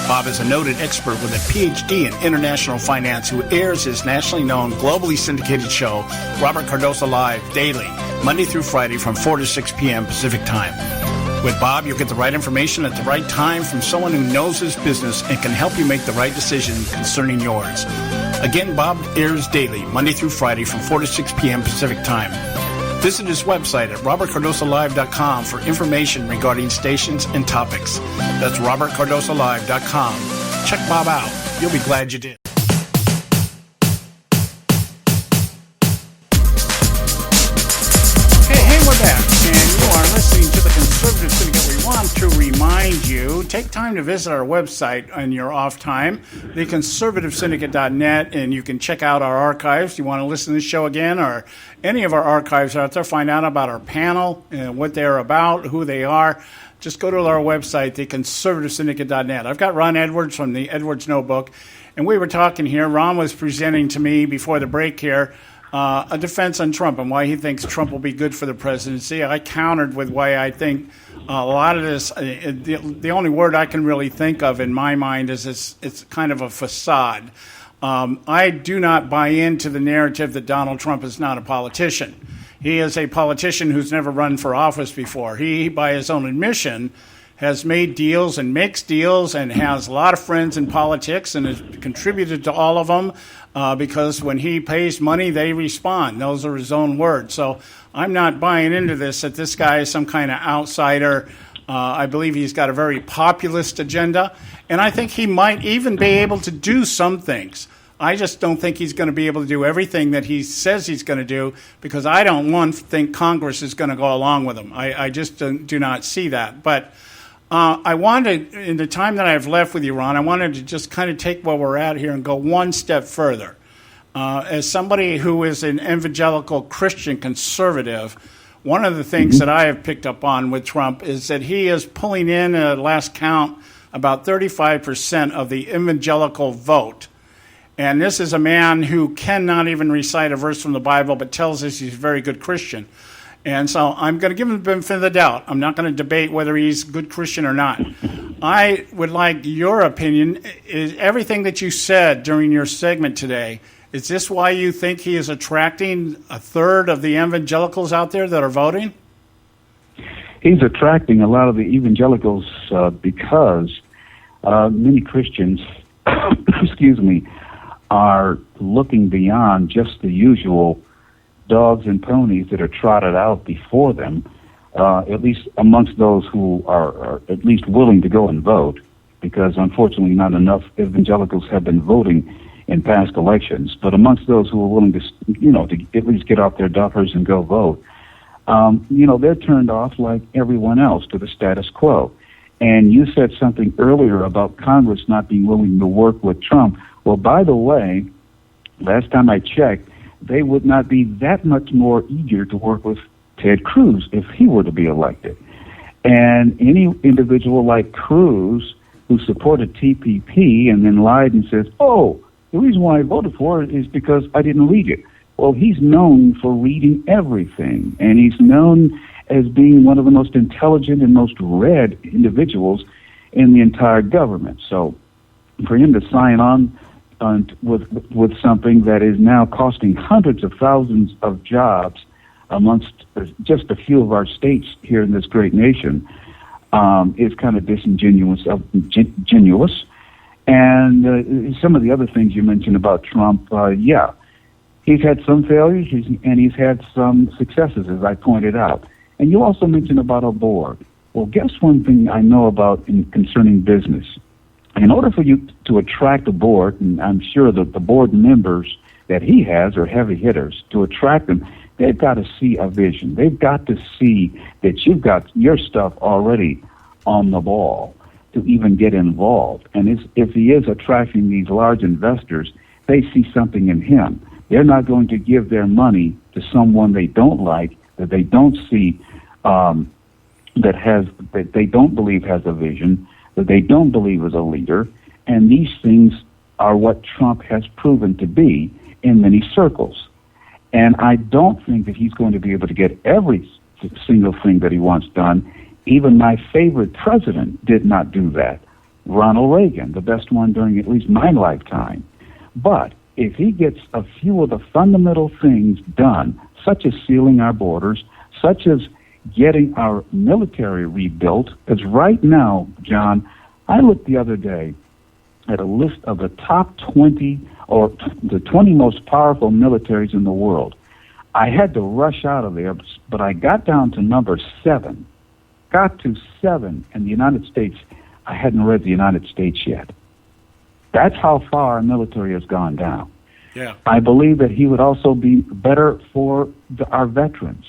F: Bob is a noted expert with a PhD in international finance who airs his nationally known, globally syndicated show, Robert Cardoso Live, daily, Monday through Friday from 4 to 6 p.m. Pacific Time. With Bob, you'll get the right information at the right time from someone who knows his business and can help you make the right decision concerning yours. Again, Bob airs daily, Monday through Friday from 4 to 6 p.m. Pacific Time. Visit his website at robertcardosolive.com for information regarding stations and topics. That's robertcardosolive.com. Check Bob out. You'll be glad you did. Hey, we're back, and you are listening to the Conservative Syndicate. We want to remind you, take time to visit our website on your off time, theconservativesyndicate.net, and you can check out our archives. You want to listen to this show again or any of our archives out there, find out about our panel and what they're about, who they are. Just go to our website, theconservativesyndicate.net. I've got Ron Edwards from the Edwards Notebook, and we were talking here. Ron was presenting to me before the break here a defense on Trump and why he thinks Trump will be good for the presidency. I countered with why I think a lot of this, the only word I can really think of in my mind is it's kind of a facade. I do not buy into the narrative that Donald Trump is not a politician. He is a politician who's never run for office before. He, by his own admission, has made deals and makes deals and has a lot of friends in politics and has contributed to all of them because when he pays money, they respond. Those are his own words. So I'm not buying into this, that this guy is some kind of outsider. I believe he's got a very populist agenda, and I think he might even be able to do some things. I just don't think he's going to be able to do everything that he says he's going to do because I don't think Congress is going to go along with him. I just do not see that. But I wanted, in the time that I've left with you, Ron, I wanted to just kind of take where we're at here and go one step further. As somebody who is an evangelical Christian conservative, one of the things that I have picked up on with Trump is that he is pulling in, at last count, about 35% of the evangelical vote. And this is a man who cannot even recite a verse from the Bible, but tells us he's a very good Christian. And so I'm going to give him the benefit of the doubt. I'm not going to debate whether he's a good Christian or not. I would like your opinion. Is everything that you said during your segment today, is this why you think he is attracting a third of the evangelicals out there that are voting?
N: He's attracting a lot of the evangelicals because many Christians, excuse me, are looking beyond just the usual dogs and ponies that are trotted out before them, at least amongst those who are at least willing to go and vote, because unfortunately not enough evangelicals have been voting in past elections. But amongst those who are willing to, to at least get off their duffers and go vote, they're turned off like everyone else to the status quo. And you said something earlier about Congress not being willing to work with Trump. Well, by the way, last time I checked, they would not be that much more eager to work with Ted Cruz if he were to be elected. And any individual like Cruz who supported TPP and then lied and says, oh, the reason why I voted for it is because I didn't read it. Well, he's known for reading everything, and he's known as being one of the most intelligent and most read individuals in the entire government. So for him to sign on with something that is now costing hundreds of thousands of jobs amongst just a few of our states here in this great nation is kind of disingenuous. And some of the other things you mentioned about Trump, he's had some failures and he's had some successes, as I pointed out. And you also mentioned about a board. Well, guess one thing I know about concerning business. In order for you to attract a board, and I'm sure that the board members that he has are heavy hitters, to attract them, they've got to see a vision. They've got to see that you've got your stuff already on the ball to even get involved. And if he is attracting these large investors, they see something in him. They're not going to give their money to someone they don't like, that they don't see, that they don't believe has a vision, that they don't believe is a leader. And these things are what Trump has proven to be in many circles. And I don't think that he's going to be able to get every single thing that he wants done. Even my favorite president did not do that. Ronald Reagan, the best one during at least my lifetime. But if he gets a few of the fundamental things done, such as sealing our borders, such as getting our military rebuilt, because right now, John, I looked the other day at a list of the top 20 or the 20 most powerful militaries in the world. I had to rush out of there, but I got down to number 7. Got to 7 in the United States. I hadn't read the United States yet. That's how far our military has gone down.
F: Yeah.
N: I believe that he would also be better for our veterans.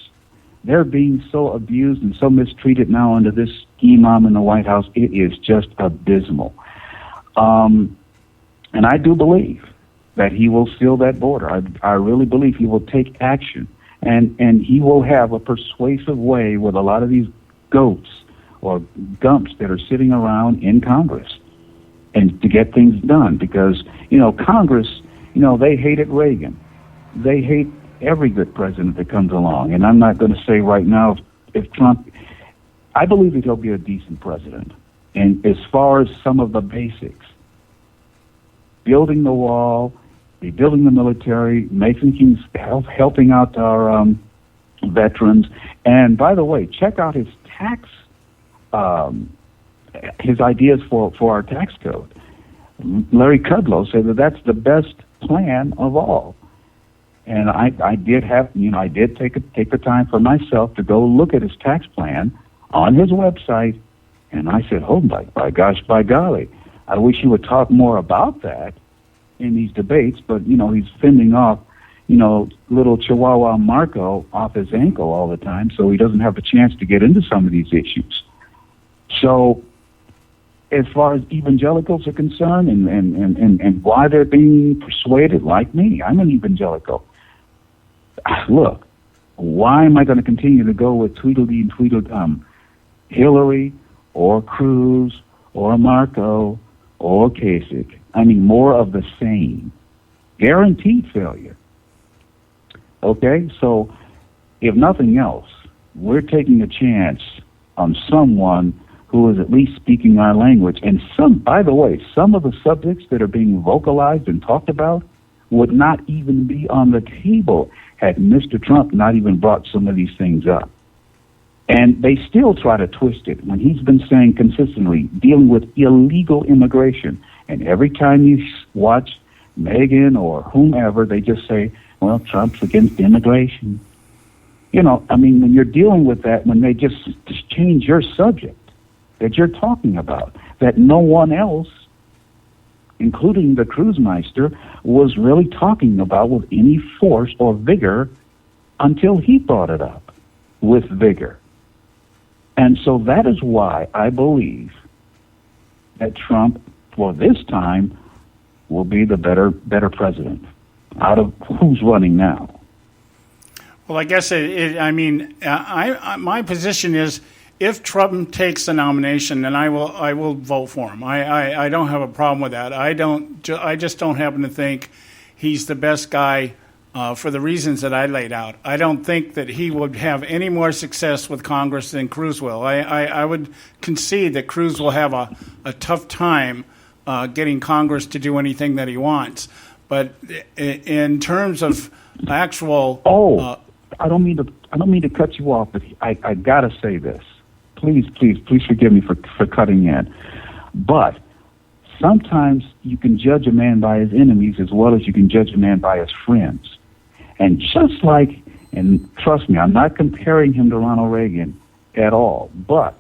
N: They're being so abused and so mistreated now under this imam in the White House. It is just abysmal. And I do believe that he will seal that border. I really believe he will take action. And he will have a persuasive way with a lot of these goats or gumps that are sitting around in Congress and to get things done. Because, Congress, they hated Reagan. They hate every good president that comes along. And I'm not going to say right now if Trump, I believe that he'll be a decent president. And as far as some of the basics, building the wall, rebuilding the military, making things, helping out our veterans. And by the way, check out his tax his ideas for our tax code. Larry Kudlow said that that's the best plan of all. And I did take the time for myself to go look at his tax plan on his website, and I said, oh by golly, I wish he would talk more about that in these debates, but he's fending off little Chihuahua Marco off his ankle all the time, so he doesn't have a chance to get into some of these issues. So as far as evangelicals are concerned and why they're being persuaded, like me, I'm an evangelical. Look, why am I going to continue to go with Tweedledee and Tweedledum, Hillary or Cruz or Marco or Kasich? I mean, more of the same. Guaranteed failure. Okay, so if nothing else, we're taking a chance on someone who is at least speaking our language. And by the way, some of the subjects that are being vocalized and talked about would not even be on the table had Mr. Trump not even brought some of these things up. And they still try to twist it when he's been saying consistently, dealing with illegal immigration. And every time you watch Megyn or whomever, they just say, well, Trump's against immigration. When you're dealing with that, when they just change your subject that you're talking about, that no one else, including the Cruisemeister, was really talking about with any force or vigor until he brought it up with vigor. And so that is why I believe that Trump, for this time, will be the better president out of who's running now.
F: Well, I guess my position is, if Trump takes the nomination, then I will vote for him. I don't have a problem with that. I just don't happen to think he's the best guy for the reasons that I laid out. I don't think that he would have any more success with Congress than Cruz will. I would concede that Cruz will have a tough time getting Congress to do anything that he wants. But in terms of actual,
N: I don't mean to cut you off, but I gotta say this. Please forgive me for cutting in. But sometimes you can judge a man by his enemies as well as you can judge a man by his friends. And just like, and trust me, I'm not comparing him to Ronald Reagan at all, but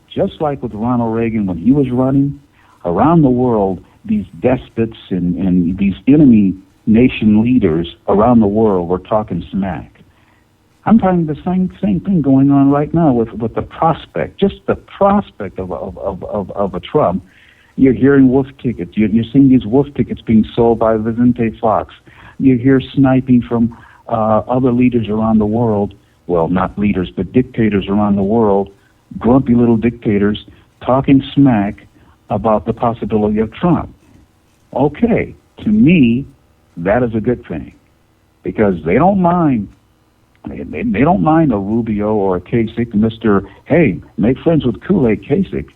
N: just like with Ronald Reagan when he was running, around the world, these despots and these enemy nation leaders around the world were talking smack. I'm finding the same thing going on right now with the prospect, just the prospect of a Trump. You're hearing wolf tickets. You're seeing these wolf tickets being sold by Vicente Fox. You hear sniping from other leaders around the world. Well, not leaders, but dictators around the world, grumpy little dictators talking smack about the possibility of Trump. Okay, to me, that is a good thing because they don't mind. They don't mind a Rubio or a Kasich, Mr. Hey, make friends with Kool-Aid Kasich.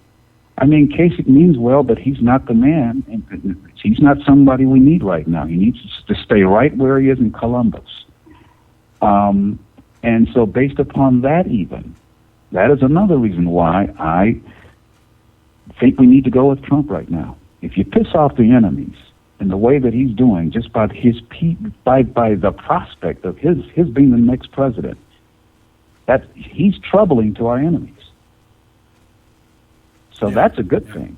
N: I mean, Kasich means well, but he's not the man. He's not somebody we need right now. He needs to stay right where he is in Columbus. And so based upon that even, that is another reason why I think we need to go with Trump right now. If you piss off the enemies in the way that he's doing, just by the prospect of his being the next president, that he's troubling to our enemies. So that's a good thing.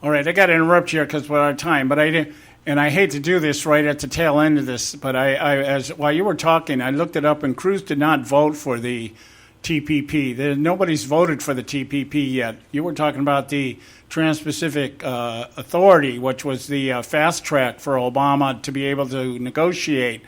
F: All right, I got to interrupt you because we're out of time, but I hate to do this right at the tail end of this, but while you were talking, I looked it up, and Cruz did not vote for the TPP. Nobody's voted for the TPP yet. You were talking about the Trans-Pacific Authority, which was the fast track for Obama to be able to negotiate.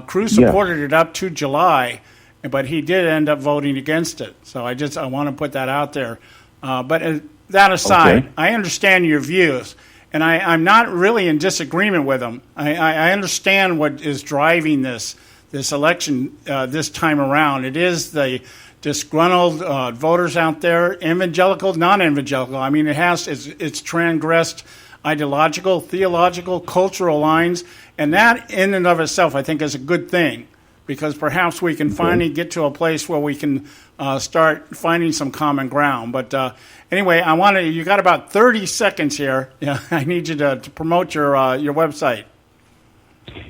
F: Cruz supported it up to July, but he did end up voting against it. So I want to put that out there. But that aside, I understand your views, and I'm not really in disagreement with them. I understand what is driving this election this time around. It is the disgruntled voters out there, evangelical, non-evangelical. I mean, it's transgressed ideological, theological, cultural lines, and that in and of itself, I think, is a good thing. because perhaps we can finally get to a place where we can start finding some common ground. But anyway, you got about 30 seconds here. Yeah, I need you to promote your website.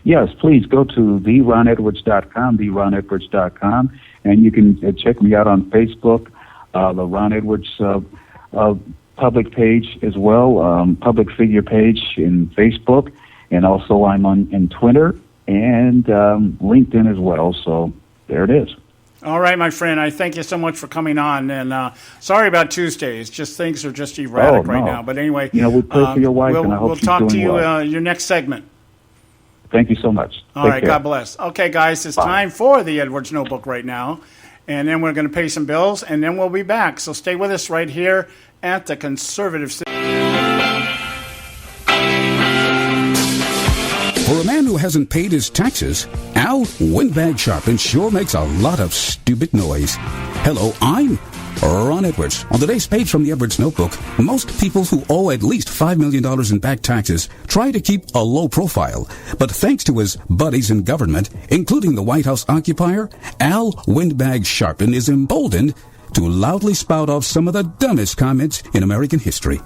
N: Yes, please go to theronedwards.com, theronedwards.com, and you can check me out on Facebook, the Ron Edwards public page as well, public figure page in Facebook, and also I'm in Twitter and LinkedIn as well. So there it is.
F: All right, my friend. I thank you so much for coming on. And sorry about Tuesdays. Just things are just erratic right now. But anyway,
N: we pray for your wife, and I hope she's doing well.
F: We'll talk to you your next segment.
N: Thank you so much.
F: All right, God bless. Okay, guys, it's time for the Edwards Notebook right now. And then we're going to pay some bills, and then we'll be back. So stay with us right here at the Conservative Syndicate.
Q: For a man who hasn't paid his taxes, Al Windbag Sharpin sure makes a lot of stupid noise. Hello, I'm Ron Edwards. On today's page from the Edwards Notebook, most people who owe at least $5 million in back taxes try to keep a low profile. But thanks to his buddies in government, including the White House occupier, Al Windbag Sharpin is emboldened to loudly spout off some of the dumbest comments in American history.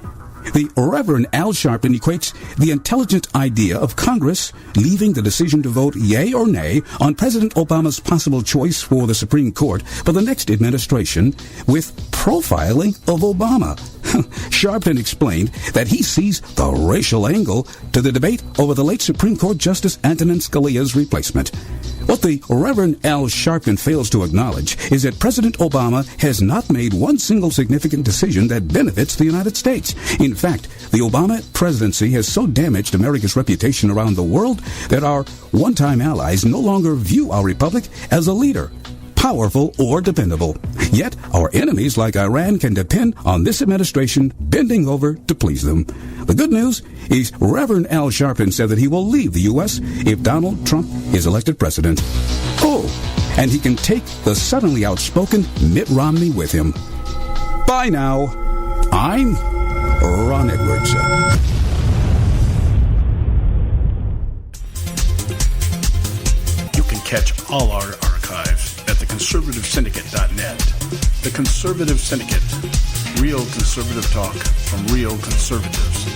Q: The Reverend Al Sharpin equates the intelligent idea of Congress leaving the decision to vote yea or nay on President Obama's possible choice for the Supreme Court for the next administration with profiling of Obama. Sharpton explained that he sees the racial angle to the debate over the late Supreme Court Justice Antonin Scalia's replacement. What the Reverend Al Sharpton fails to acknowledge is that President Obama has not made one single significant decision that benefits the United States. In fact, the Obama presidency has so damaged America's reputation around the world that our one-time allies no longer view our republic as a leader, powerful or dependable. Yet, our enemies like Iran can depend on this administration bending over to please them. The good news is Reverend Al Sharpton said that he will leave the U.S. if Donald Trump is elected president. Oh, and he can take the suddenly outspoken Mitt Romney with him. Bye now. I'm Ron Edwards.
O: You can catch all our archives at theconservativesyndicate.net. The Conservative Syndicate. Real conservative talk from real conservatives.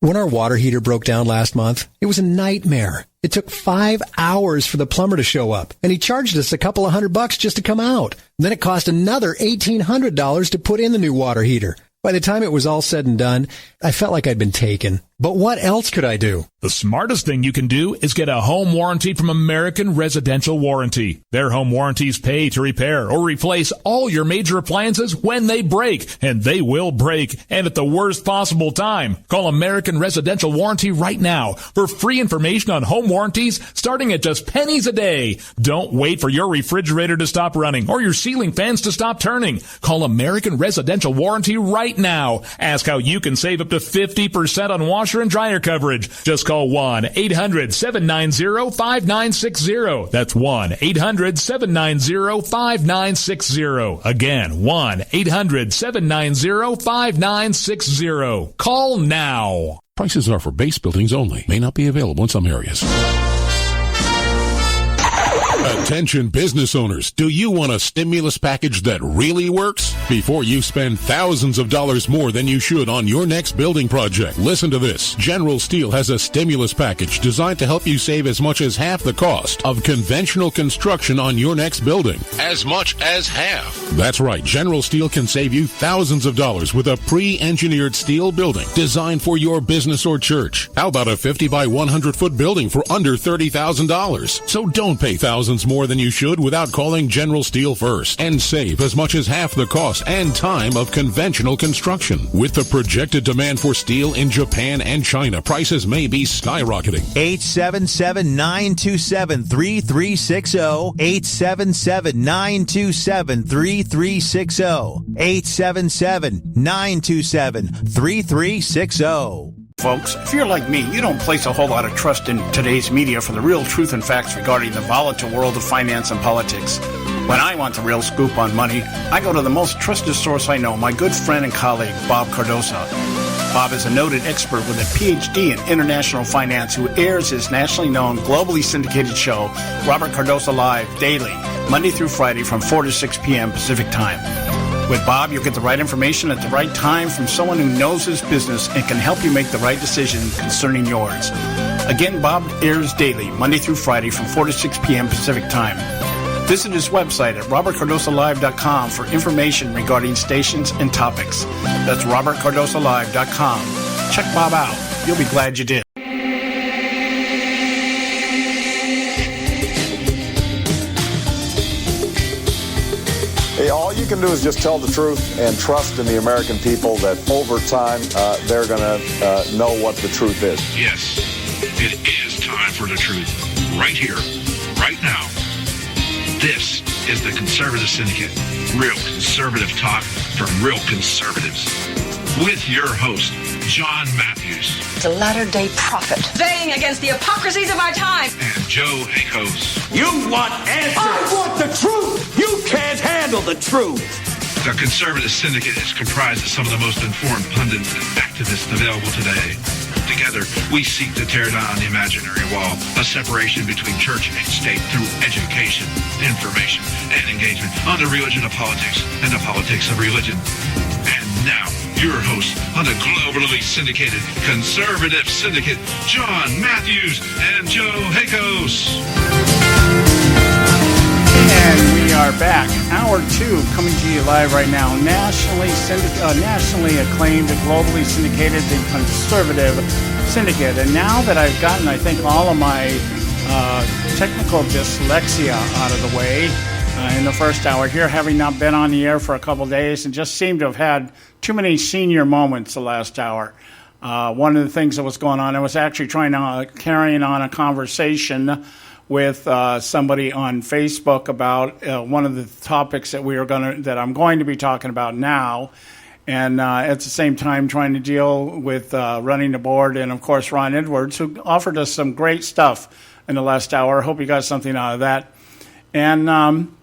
G: When our water heater broke down last month, it was a nightmare. It took 5 hours for the plumber to show up, and he charged us a couple of $100 just to come out. Then it cost another $1,800 to put in the new water heater. By the time it was all said and done, I felt like I'd been taken. But what else could I do?
H: The smartest thing you can do is get a home warranty from American Residential Warranty. Their home warranties pay to repair or replace all your major appliances when they break, and they will break, and at the worst possible time. Call American Residential Warranty right now for free information on home warranties starting at just pennies a day. Don't wait for your refrigerator to stop running or your ceiling fans to stop turning. Call American Residential Warranty right now. Ask how you can save up to 50% on washer and dryer coverage. Just call 1-800-790-5960. That's 1-800-790-5960. Again, 1-800-790-5960. Call now.
I: Prices are for base buildings only. May not be available in some areas. Attention business owners, do you want a stimulus package that really works? Before you spend thousands of dollars more than you should on your next building project, listen to this. General Steel has a stimulus package designed to help you save as much as half the cost of conventional construction on your next building. As much as half. That's right, General Steel can save you thousands of dollars with a pre-engineered steel building designed for your business or church. How about a 50 by 100 foot building for under $30,000? So don't pay thousands more than you should without calling General Steel first and save as much as half the cost and time of conventional construction. With the projected demand for steel in Japan and China, prices may be skyrocketing.
J: 877-927-3360. 877-927-3360. 877-927-3360.
F: Folks, if you're like me, you don't place a whole lot of trust in today's media for the real truth and facts regarding the volatile world of finance and politics. When I want the real scoop on money, I go to the most trusted source I know, my good friend and colleague, Bob Cardosa. Bob is a noted expert with a PhD in international finance who airs his nationally known, globally syndicated show, Robert Cardoso Live, daily, Monday through Friday from 4 to 6 p.m. Pacific Time. With Bob, you'll get the right information at the right time from someone who knows his business and can help you make the right decision concerning yours. Again, Bob airs daily, Monday through Friday from 4 to 6 p.m. Pacific Time. Visit his website at robertcardosolive.com for information regarding stations and topics. That's robertcardosolive.com. Check Bob out. You'll be glad you did.
A: Hey, all you can do is just tell the truth and trust in the American people that over time they're going to know what the truth is.
B: Yes, it is time for the truth. Right here, right now. This is the Conservative Syndicate. Real conservative talk from real conservatives. With your host, John Matthews.
C: The latter-day prophet.
D: Vying against the hypocrisies of our time.
B: And Joe Hakos.
E: You want answers. I want the truth. You can't handle the truth.
B: The Conservative Syndicate is comprised of some of the most informed pundits and activists available today. Together, we seek to tear down the imaginary wall, a separation between church and state through education, information, and engagement on the religion of politics and the politics of religion. And now, your host on the globally syndicated Conservative Syndicate, John Matthews and Joe Hakos.
F: And we are back. Hour 2 coming to you live right now. Nationally acclaimed, globally syndicated, the Conservative Syndicate. And now that I've gotten, I think, all of my technical dyslexia out of the way in the first hour here, having not been on the air for a couple days and just seemed to have had too many senior moments the last hour. One of the things that was going on, I was actually carrying on a conversation with somebody on Facebook about one of the topics that I'm going to be talking about now, and at the same time trying to deal with running the board, and of course Ron Edwards, who offered us some great stuff in the last hour. I hope you got something out of that. And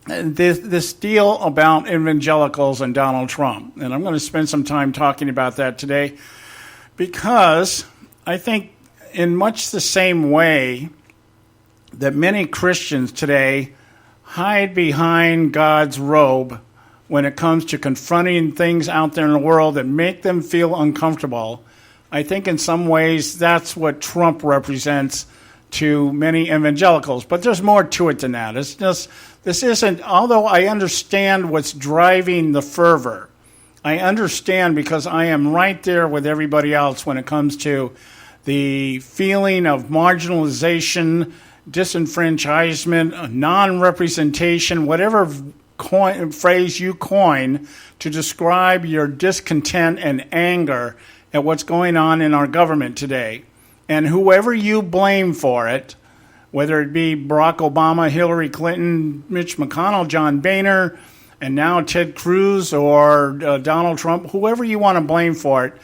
F: this deal about evangelicals and Donald Trump, and I'm going to spend some time talking about that today, because I think in much the same way that many Christians today hide behind God's robe when it comes to confronting things out there in the world that make them feel uncomfortable. I think in some ways that's what Trump represents to many evangelicals. But there's more to it than that. It's just, this isn't, although I understand what's driving the fervor, I understand because I am right there with everybody else when it comes to the feeling of marginalization, disenfranchisement, non-representation, whatever phrase you coin to describe your discontent and anger at what's going on in our government today. And whoever you blame for it, whether it be Barack Obama, Hillary Clinton, Mitch McConnell, John Boehner, and now Ted Cruz or Donald Trump, whoever you want to blame for it,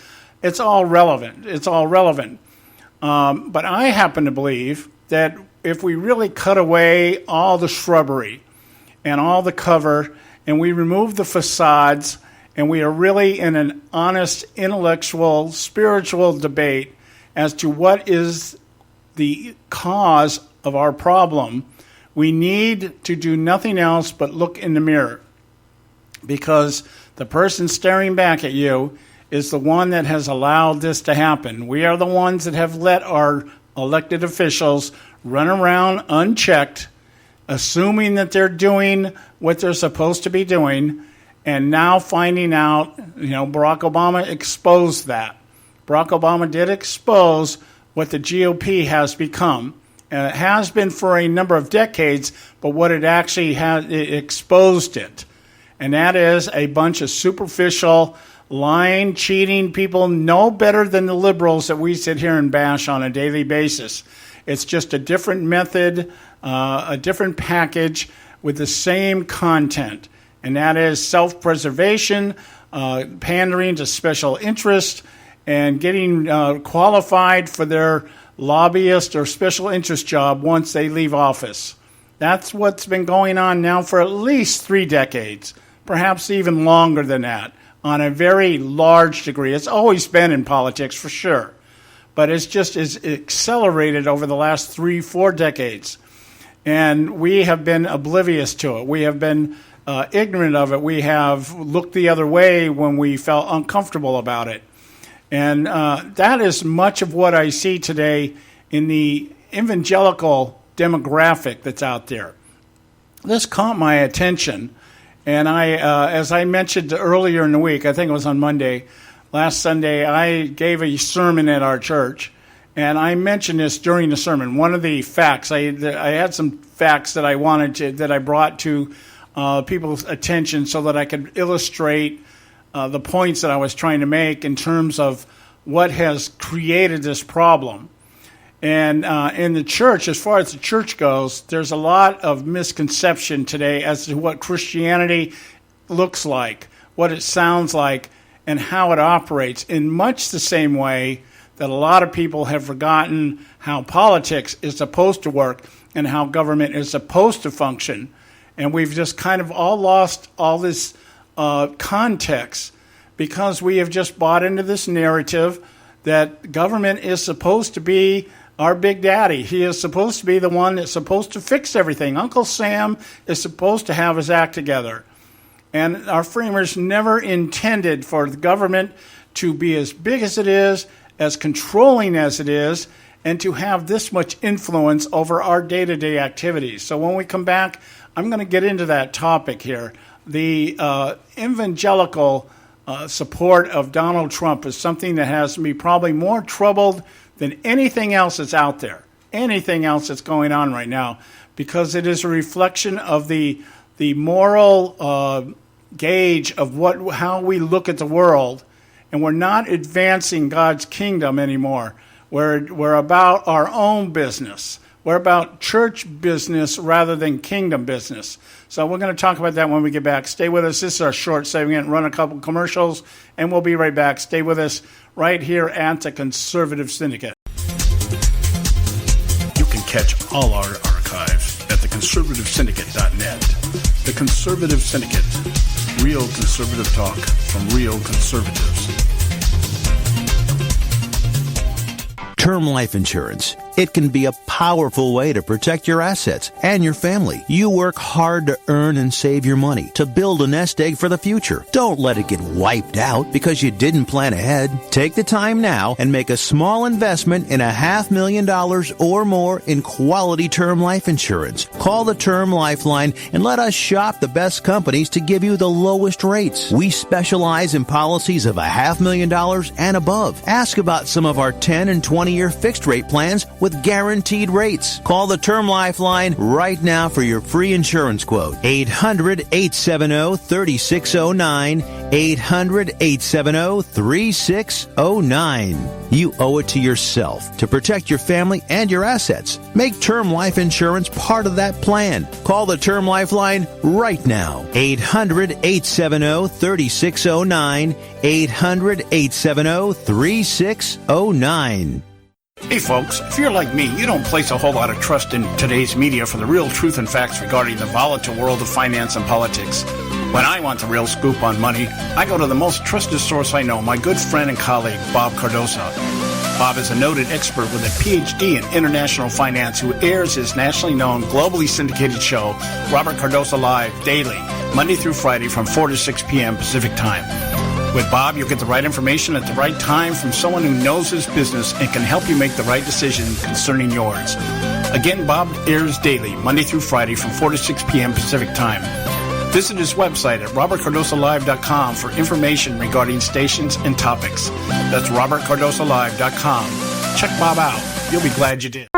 F: it's all relevant. It's all relevant. But I happen to believe that if we really cut away all the shrubbery and all the cover and we remove the facades and we are really in an honest, intellectual, spiritual debate as to what is the cause of our problem, we need to do nothing else but look in the mirror, because the person staring back at you is the one that has allowed this to happen. We are the ones that have let our elected officials run around unchecked, assuming that they're doing what they're supposed to be doing, and now finding out, Barack Obama exposed that. Barack Obama did expose what the GOP has become. It has been for a number of decades, but what it actually has, it exposed it. And that is a bunch of superficial, lying, cheating people, no better than the liberals that we sit here and bash on a daily basis. It's just a different method, a different package with the same content. And that is self-preservation, pandering to special interest, and getting qualified for their lobbyist or special interest job once they leave office. That's what's been going on now for at least 3 decades, perhaps even longer than that. on a very large degree. It's always been in politics, for sure. But it's just is accelerated over the last 3-4 decades. And we have been oblivious to it. We have been ignorant of it. We have looked the other way when we felt uncomfortable about it. And that is much of what I see today in the evangelical demographic that's out there. This caught my attention. And I, as I mentioned earlier in the week, I think it was on Monday, last Sunday, I gave a sermon at our church. And I mentioned this during the sermon. One of the facts, I had some facts that I brought to people's attention so that I could illustrate the points that I was trying to make in terms of what has created this problem. And in the church, as far as the church goes, there's a lot of misconception today as to what Christianity looks like, what it sounds like, and how it operates in much the same way that a lot of people have forgotten how politics is supposed to work and how government is supposed to function. And we've just kind of all lost all this context because we have just bought into this narrative that government is supposed to be our big daddy. He is supposed to be the one that's supposed to fix everything. Uncle Sam is supposed to have his act together. And our framers never intended for the government to be as big as it is, as controlling as it is, and to have this much influence over our day-to-day activities. So when we come back, I'm going to get into that topic here. The evangelical support of Donald Trump is something that has me probably more troubled than anything else that's out there, anything else that's going on right now, because it is a reflection of the moral gauge of how we look at the world. And we're not advancing God's kingdom anymore. We're about our own business. We're about church business rather than kingdom business. So we're going to talk about that when we get back. Stay with us. This is our short segment. Run a couple commercials, and we'll be right back. Stay with us right here at the Conservative Syndicate.
O: You can catch all our archives at theconservativesyndicate.net. The Conservative Syndicate. Real conservative talk from real conservatives.
J: Term life insurance. It can be a powerful way to protect your assets and your family. You work hard to earn and save your money to build a nest egg for the future. Don't let it get wiped out because you didn't plan ahead. Take the time now and make a small investment in $500,000 or more in quality term life insurance. Call the Term Lifeline and let us shop the best companies to give you the lowest rates. We specialize in policies of $500,000 and above. Ask about some of our 10 and 20-year fixed rate plans with guaranteed rates. Call the Term Lifeline right now for your free insurance quote. 800-870-3609. 800-870-3609. You owe it to yourself to protect your family and your assets. Make term life insurance part of that plan. Call the Term Lifeline right now. 800-870-3609. 800-870-3609.
F: Hey folks, if you're like me, you don't place a whole lot of trust in today's media for the real truth and facts regarding the volatile world of finance and politics. When I want the real scoop on money, I go to the most trusted source I know, my good friend and colleague, Bob Cardoso. Bob is a noted expert with a PhD in international finance who airs his nationally known, globally syndicated show, Robert Cardoso Live, daily, Monday through Friday from 4 to 6 p.m. Pacific Time. With Bob, you'll get the right information at the right time from someone who knows his business and can help you make the right decision concerning yours. Again, Bob airs daily, Monday through Friday from 4 to 6 p.m. Pacific Time. Visit his website at robertcardosolive.com for information regarding stations and topics. That's robertcardosolive.com. Check Bob out. You'll be glad you did.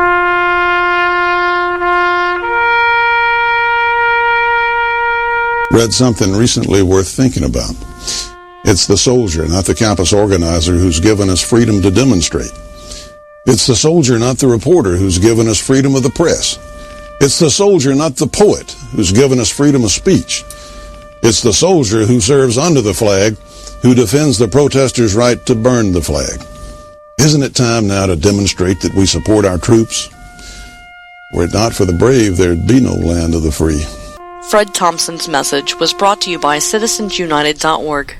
K: Read something recently worth thinking about. It's the soldier, not the campus organizer, who's given us freedom to demonstrate. It's the soldier, not the reporter, who's given us freedom of the press. It's the soldier, not the poet, who's given us freedom of speech. It's the soldier who serves under the flag, who defends the protesters' right to burn the flag. Isn't it time now to demonstrate that we support our troops? Were it not for the brave, there'd be no land of the free.
L: Fred Thompson's message was brought to you by CitizensUnited.org.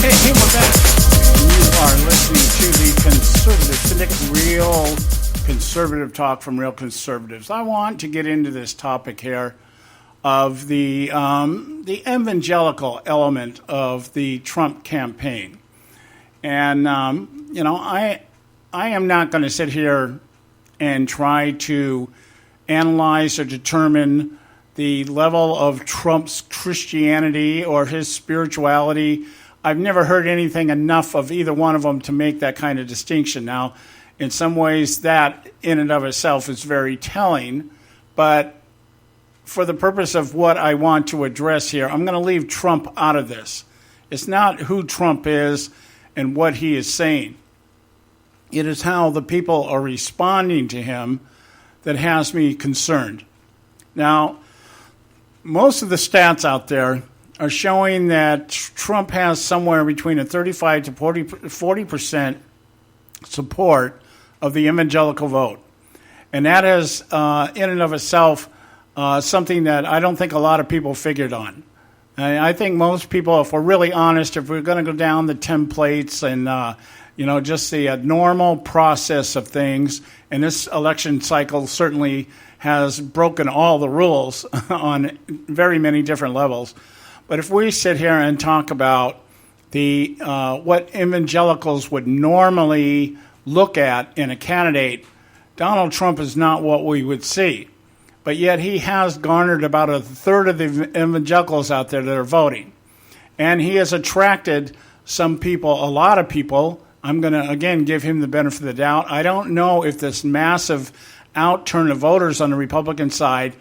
F: Hey, we're back. You are listening to the Conservative Syndicate, real conservative talk from real conservatives. I want to get into this topic here of the evangelical element of the Trump campaign. And, I am not going to sit here and try to analyze or determine the level of Trump's Christianity or his spirituality. I've never heard anything enough of either one of them to make that kind of distinction. Now, in some ways, that in and of itself is very telling, but for the purpose of what I want to address here, I'm going to leave Trump out of this. It's not who Trump is and what he is saying. It is how the people are responding to him that has me concerned. Now, most of the stats out there are showing that Trump has somewhere between a 35 to 40% support of the evangelical vote. And that is, in and of itself, something that I don't think a lot of people figured on. I think most people, if we're really honest, if we're going to go down the templates and, just the normal process of things, and this election cycle certainly has broken all the rules on very many different levels. But if we sit here and talk about the what evangelicals would normally look at in a candidate, Donald Trump is not what we would see. But yet he has garnered about a third of the evangelicals out there that are voting. And he has attracted some people, a lot of people. I'm going to, again, give him the benefit of the doubt. I don't know if this massive outturn of voters on the Republican side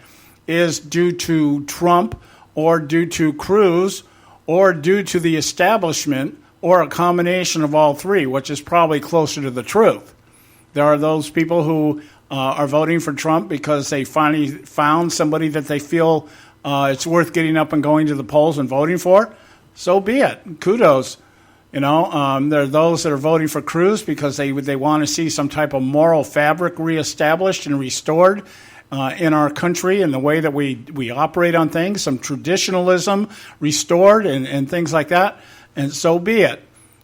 F: is due to Trump or due to Cruz or due to the establishment or a combination of all three, which is probably closer to the truth. There are those people who are voting for Trump because they finally found somebody that they feel it's worth getting up and going to the polls and voting for. So be it. Kudos. There are those that are voting for Cruz because they want to see some type of moral fabric reestablished and restored in our country and the way that we operate on things, some traditionalism restored and things like that. And so be it.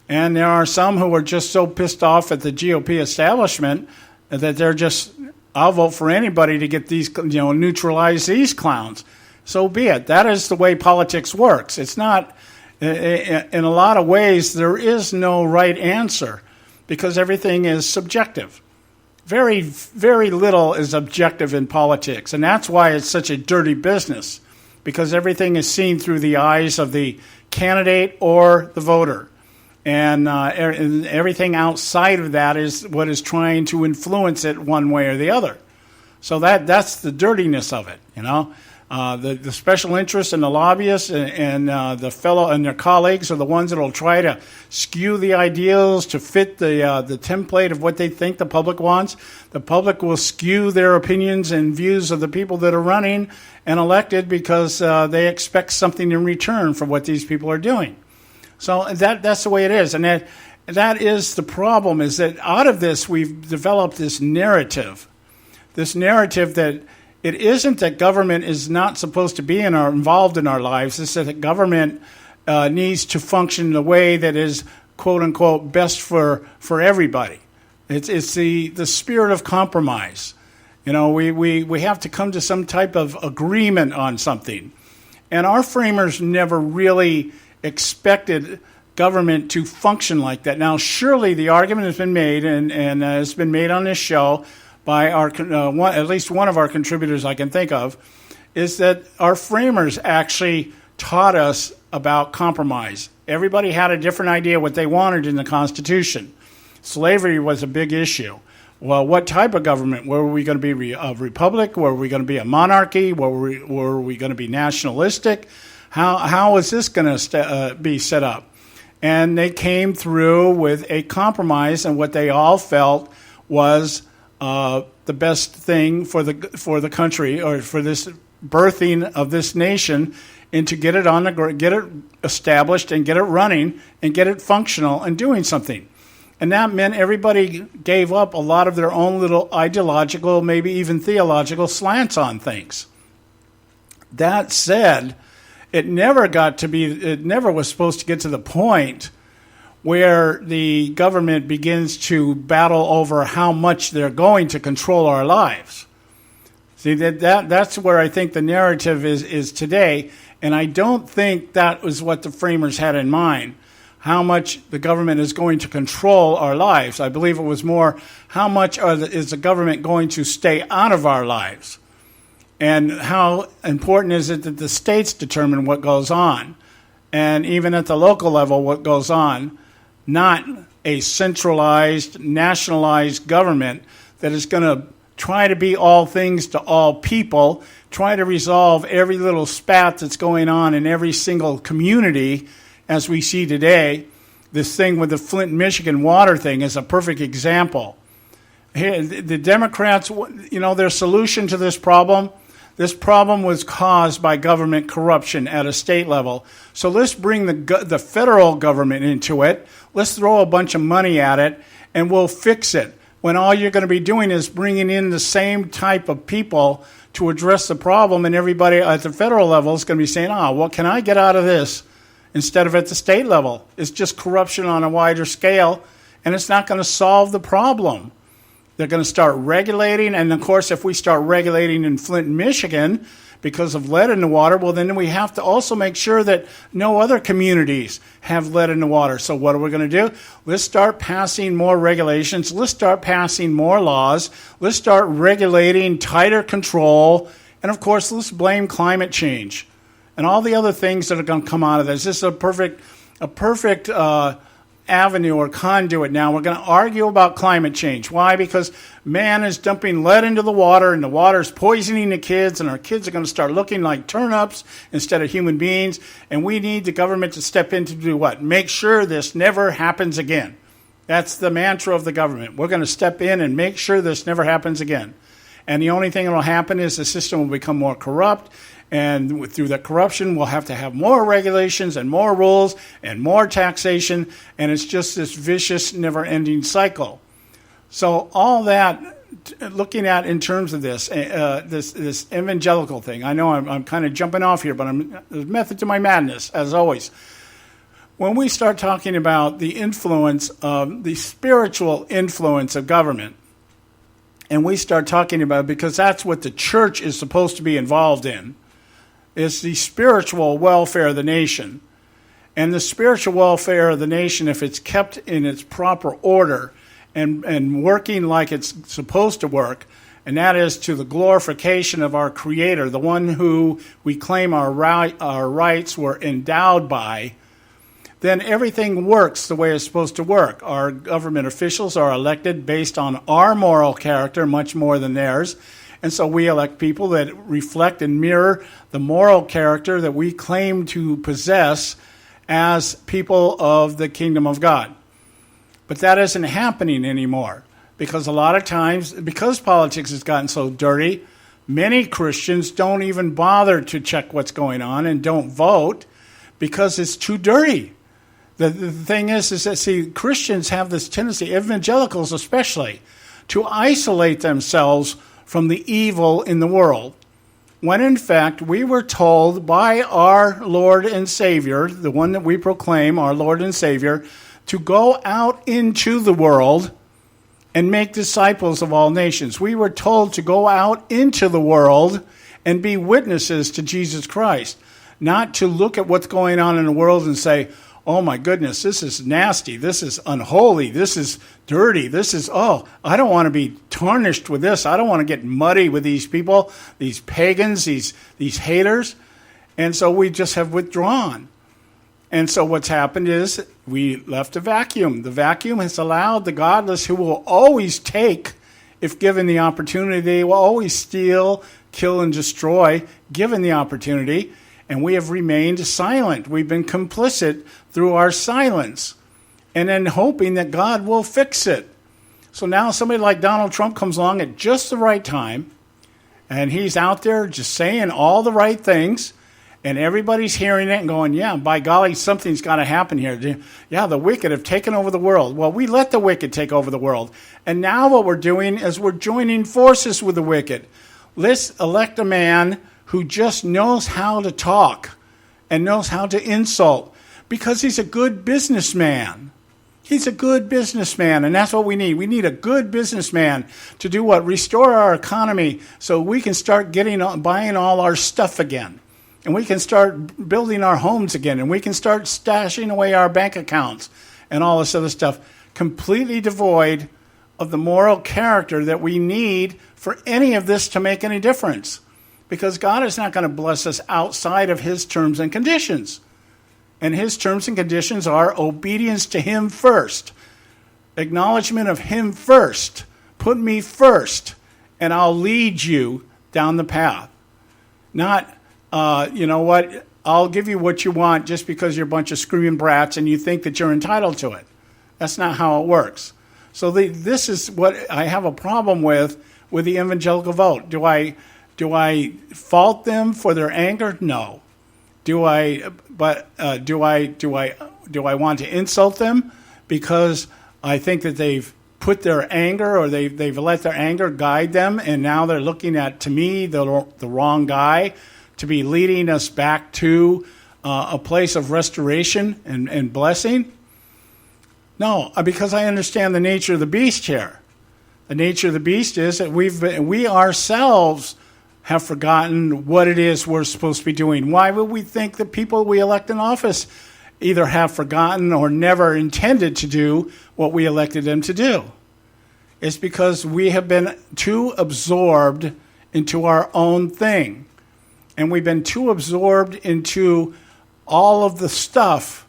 F: And there are some who are just so pissed off at the GOP establishment that they're just, I'll vote for anybody to get these, neutralize these clowns. So be it. That is the way politics works. It's not, in a lot of ways, there is no right answer because everything is subjective. Very, very little is objective in politics. And that's why it's such a dirty business, because everything is seen through the eyes of the candidate or the voter. And everything outside of that is what is trying to influence it one way or the other. So that's the dirtiness of it, The special interests and the lobbyists and the fellow and their colleagues are the ones that will try to skew the ideals to fit the template of what they think the public wants. The public will skew their opinions and views of the people that are running and elected because they expect something in return for what these people are doing. So that's the way it is. And that is the problem, is that out of this we've developed this narrative that it isn't that government is not supposed to be involved in our lives. It's that government needs to function the way that is, quote unquote, best for everybody. It's the spirit of compromise. We have to come to some type of agreement on something. And our framers never really expected government to function like that. Now, surely the argument has been made, and has been made on this show by our at least one of our contributors I can think of, is that our framers actually taught us about compromise. Everybody had a different idea what they wanted in the Constitution. Slavery was a big issue. Well, what type of government? Were we going to be a republic? Were we going to be a monarchy? Were we going to be nationalistic? How is this going to be set up? And they came through with a compromise, and what they all felt was the best thing for the country, or for this birthing of this nation, and to get it established and get it running and get it functional and doing something. And that meant everybody gave up a lot of their own little ideological, maybe even theological slants on things. That said, it never was supposed to get to the point where the government begins to battle over how much they're going to control our lives. See, that's where I think the narrative is today, and I don't think that was what the framers had in mind, how much the government is going to control our lives. I believe it was more, how much is the government going to stay out of our lives? And how important is it that the states determine what goes on? And even at the local level, what goes on, not a centralized, nationalized government that is going to try to be all things to all people, try to resolve every little spat that's going on in every single community as we see today. This thing with the Flint, Michigan water thing is a perfect example. Here, the Democrats, their solution to this problem was caused by government corruption at a state level. So let's bring the federal government into it. Let's throw a bunch of money at it, and we'll fix it. When all you're going to be doing is bringing in the same type of people to address the problem, and everybody at the federal level is going to be saying, what can I get out of this? Instead of at the state level. It's just corruption on a wider scale, and it's not going to solve the problem. They're going to start regulating, and of course, if we start regulating in Flint, Michigan, because of lead in the water, well, then we have to also make sure that no other communities have lead in the water. So what are we going to do? Let's start passing more regulations. Let's start passing more laws. Let's start regulating tighter control. And, of course, let's blame climate change and all the other things that are going to come out of this. This is a perfect avenue or conduit now. We're going to argue about climate change. Why? Because man is dumping lead into the water, and the water is poisoning the kids, and our kids are going to start looking like turnips instead of human beings, and we need the government to step in to do what? Make sure this never happens again. That's the mantra of the government. We're going to step in and make sure this never happens again. And the only thing that will happen is the system will become more corrupt, and through that corruption, we'll have to have more regulations and more rules and more taxation, and it's just this vicious, never-ending cycle. So all that, looking at in terms of this evangelical thing, I know I'm kind of jumping off here, but there's method to my madness, as always. When we start talking about the influence of the spiritual influence of government, and we start talking about, because that's what the church is supposed to be involved in, is the spiritual welfare of the nation. And the spiritual welfare of the nation, if it's kept in its proper order and working like it's supposed to work, and that is to the glorification of our Creator, the one who we claim our rights were endowed by, then everything works the way it's supposed to work. Our government officials are elected based on our moral character much more than theirs. And so we elect people that reflect and mirror the moral character that we claim to possess as people of the kingdom of God. But that isn't happening anymore, because a lot of times, because politics has gotten so dirty, many Christians don't even bother to check what's going on and don't vote because it's too dirty. The thing is that, see, Christians have this tendency, evangelicals especially, to isolate themselves from the evil in the world, when in fact we were told by our Lord and Savior, the one that we proclaim, our Lord and Savior, to go out into the world and make disciples of all nations. We were told to go out into the world and be witnesses to Jesus Christ, not to look at what's going on in the world and say, oh my goodness, this is nasty, this is unholy, this is dirty, this is, I don't want to be tarnished with this. I don't want to get muddy with these people, these pagans, these haters. And so we just have withdrawn. And so what's happened is we left a vacuum. The vacuum has allowed the godless, who will always take, if given the opportunity, they will always steal, kill, and destroy, given the opportunity. And we have remained silent. We've been complicit through our silence, and then hoping that God will fix it. So now somebody like Donald Trump comes along at just the right time, and he's out there just saying all the right things, and everybody's hearing it and going, yeah, by golly, something's got to happen here. Yeah, the wicked have taken over the world. Well, we let the wicked take over the world. And now what we're doing is we're joining forces with the wicked. Let's elect a man who just knows how to talk and knows how to insult because he's a good businessman. He's a good businessman, and that's what we need. We need a good businessman to do what? Restore our economy so we can start buying all our stuff again. And we can start building our homes again. And we can start stashing away our bank accounts and all this other stuff. Completely devoid of the moral character that we need for any of this to make any difference. Because God is not going to bless us outside of his terms and conditions. And his terms and conditions are obedience to him first, acknowledgement of him first, put me first, and I'll lead you down the path. Not, you know what, I'll give you what you want just because you're a bunch of screaming brats and you think that you're entitled to it. That's not how it works. So this is what I have a problem with the evangelical vote. Do I fault them for their anger? No. Do I want to insult them because I think that they've put their anger or they've let their anger guide them and now they're looking at, to me, the wrong guy to be leading us back to a place of restoration and blessing? No, because I understand the nature of the beast here. The nature of the beast is that we ourselves have forgotten what it is we're supposed to be doing. Why would we think that people we elect in office either have forgotten or never intended to do what we elected them to do? It's because we have been too absorbed into our own thing. And we've been too absorbed into all of the stuff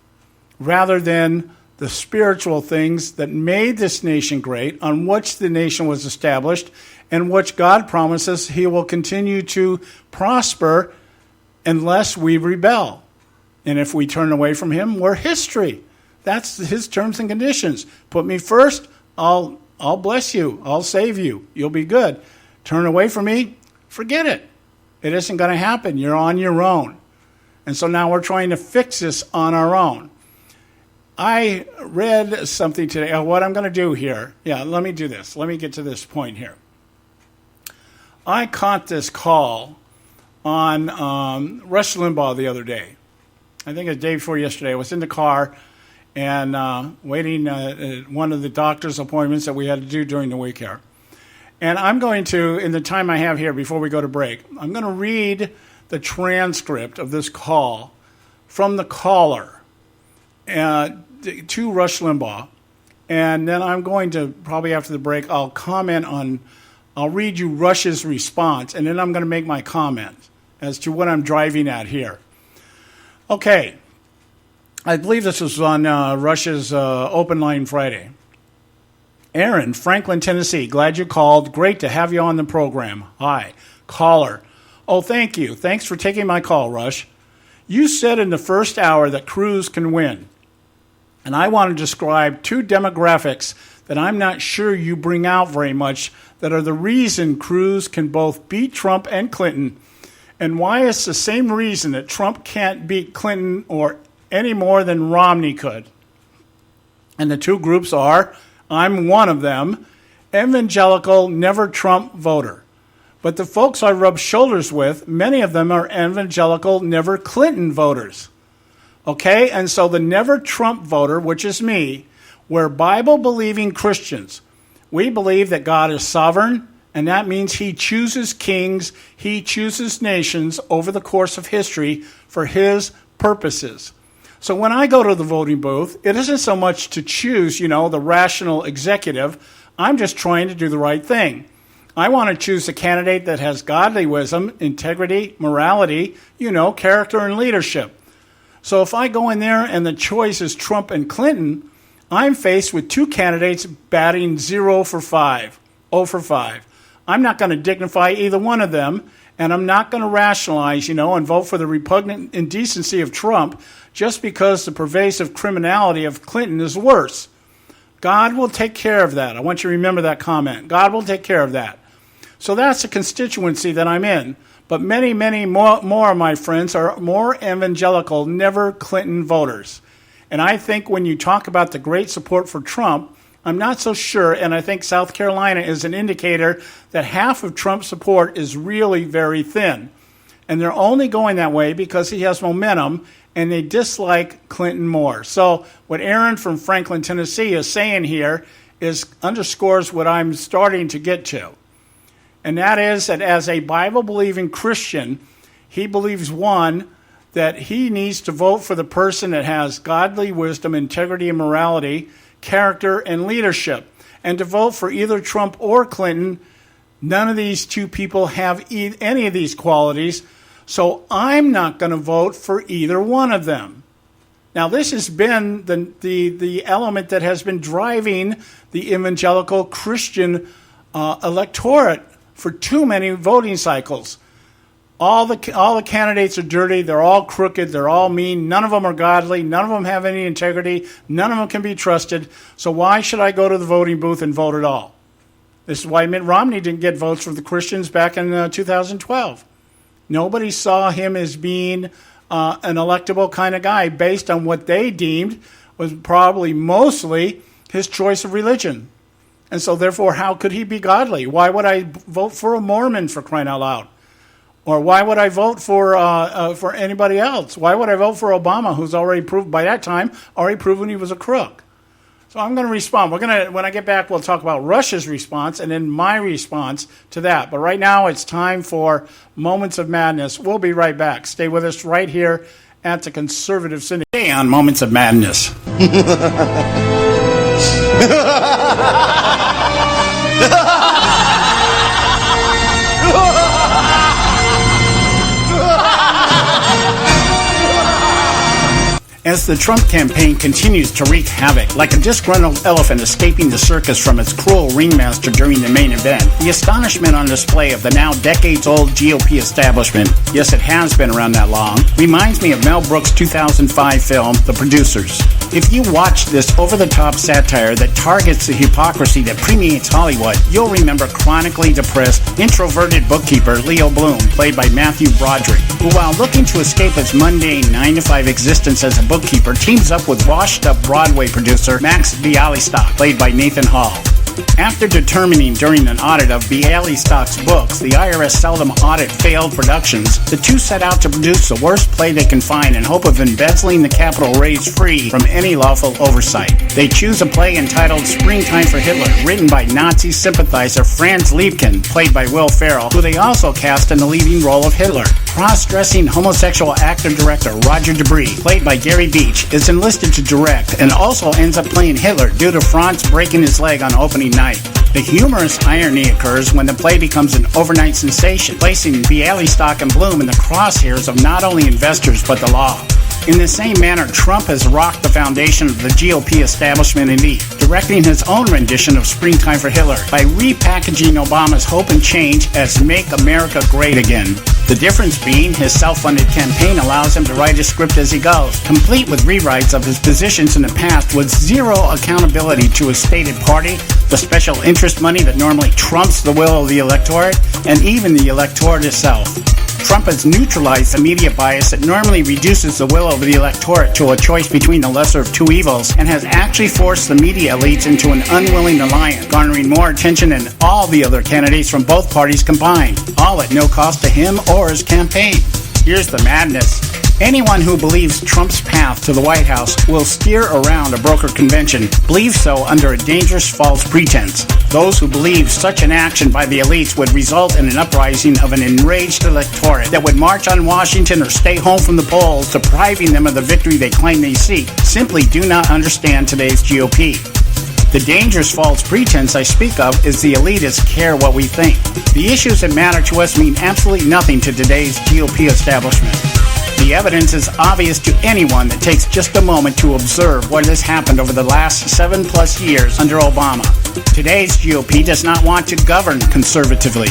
F: rather than the spiritual things that made this nation great, on which the nation was established, and which God promises he will continue to prosper unless we rebel. And if we turn away from him, we're history. That's his terms and conditions. Put me first, I'll bless you. I'll save you. You'll be good. Turn away from me, forget it. It isn't going to happen. You're on your own. And so now we're trying to fix this on our own. I read something today. What I'm going to do here. Yeah, let me do this. Let me get to this point here. I caught this call on Rush Limbaugh the other day. I think it was the day before yesterday. I was in the car and waiting at one of the doctor's appointments that we had to do during the week here. And I'm going to, in the time I have here before we go to break, I'm going to read the transcript of this call from the caller to Rush Limbaugh. And then I'm going to, probably after the break, I'll read you Rush's response, and then I'm going to make my comment as to what I'm driving at here. Okay. I believe this was on Rush's Open Line Friday. Aaron, Franklin, Tennessee. Glad you called. Great to have you on the program. Hi. Caller. Oh, thank you. Thanks for taking my call, Rush. You said in the first hour that Cruz can win. And I want to describe two demographics that I'm not sure you bring out very much that are the reason Cruz can both beat Trump and Clinton, and why it's the same reason that Trump can't beat Clinton or any more than Romney could. And the two groups are, I'm one of them, evangelical, never Trump voter. But the folks I rub shoulders with, many of them are evangelical, never Clinton voters. Okay, and so the never Trump voter, which is me, we're Bible-believing Christians. We believe that God is sovereign, and that means he chooses kings, he chooses nations over the course of history for his purposes. So when I go to the voting booth, it isn't so much to choose, the rational executive. I'm just trying to do the right thing. I want to choose a candidate that has godly wisdom, integrity, morality, character and leadership. So if I go in there and the choice is Trump and Clinton, I'm faced with two candidates batting 0 for 5. I'm not going to dignify either one of them, and I'm not going to rationalize, and vote for the repugnant indecency of Trump just because the pervasive criminality of Clinton is worse. God will take care of that. I want you to remember that comment. God will take care of that. So that's the constituency that I'm in. But many, many more of my friends are more evangelical, never Clinton voters. And I think when you talk about the great support for Trump, I'm not so sure, and I think South Carolina is an indicator that half of Trump's support is really very thin. And they're only going that way because he has momentum, and they dislike Clinton more. So what Aaron from Franklin, Tennessee is saying here underscores what I'm starting to get to. And that is that as a Bible-believing Christian, he believes, one, that he needs to vote for the person that has godly wisdom, integrity, and morality, character, and leadership. And to vote for either Trump or Clinton, none of these two people have any of these qualities, so I'm not going to vote for either one of them. Now, this has been the element that has been driving the evangelical Christian electorate for too many voting cycles. All the candidates are dirty. They're all crooked. They're all mean. None of them are godly. None of them have any integrity. None of them can be trusted. So why should I go to the voting booth and vote at all? This is why Mitt Romney didn't get votes from the Christians back in 2012. Nobody saw him as being an electable kind of guy based on what they deemed was probably mostly his choice of religion. And so therefore, how could he be godly? Why would I vote for a Mormon, for crying out loud? Or why would I vote for anybody else? Why would I vote for Obama, who's already proved by that time, already proven he was a crook? So I'm going to respond. When I get back, we'll talk about Russia's response and then my response to that. But right now, it's time for Moments of Madness. We'll be right back. Stay with us right here at the Conservative Syndicate. Today on Moments of Madness. As the Trump campaign continues to wreak havoc, like a disgruntled elephant escaping the circus from its cruel ringmaster during the main event, the astonishment on display of the now decades-old GOP establishment, yes, it has been around that long, reminds me of Mel Brooks' 2005 film, The Producers. If you watch this over-the-top satire that targets the hypocrisy that permeates Hollywood, you'll remember chronically depressed, introverted bookkeeper Leo Bloom, played by Matthew Broderick, who, while looking to escape his mundane 9-to-5 existence as a bookkeeper, teams up with washed-up Broadway producer Max Bialystock, played by Nathan Hall. After determining during an audit of Bialystock's books the IRS seldom audit failed productions, the two set out to produce the worst play they can find in hope of embezzling the capital raised free from any lawful oversight. They choose a play entitled Springtime for Hitler, written by Nazi sympathizer Franz Liebken, played by Will Ferrell, who they also cast in the leading role of Hitler. Cross-dressing homosexual actor-director Roger Debris, played by Gary Beach, is enlisted to direct and also ends up playing Hitler due to Franz breaking his leg on opening night. The humorous irony occurs when the play becomes an overnight sensation, placing Bialystock and Bloom in the crosshairs of not only investors but the law. In the same manner, Trump has rocked the foundation of the GOP establishment elite, directing his own rendition of Springtime for Hitler by repackaging Obama's hope and change as Make America Great Again. The difference being his self-funded campaign allows him to write his script as he goes, complete with rewrites of his positions in the past with zero accountability to his stated party, the special interest money that normally trumps the will of the electorate, and even the electorate itself. Trump has neutralized the media bias that normally reduces the will of the electorate to a choice between the lesser of two evils, and has actually forced the media elites into an unwilling alliance, garnering more attention than all the other candidates from both parties combined, all at no cost to him or his campaign. Here's the madness. Anyone who believes Trump's path to the White House will steer around a broker convention believes so under a dangerous false pretense. Those who believe such an action by the elites would result in an uprising of an enraged electorate that would march on Washington or stay home from the polls, depriving them of the victory they claim they seek, simply do not understand today's GOP. The dangerous false pretense I speak of is the elitists care what we think. The issues that matter to us mean absolutely nothing to today's GOP establishment. The evidence is obvious to anyone that takes just a moment to observe what has happened over the last 7+ years under Obama. Today's GOP does not want to govern conservatively.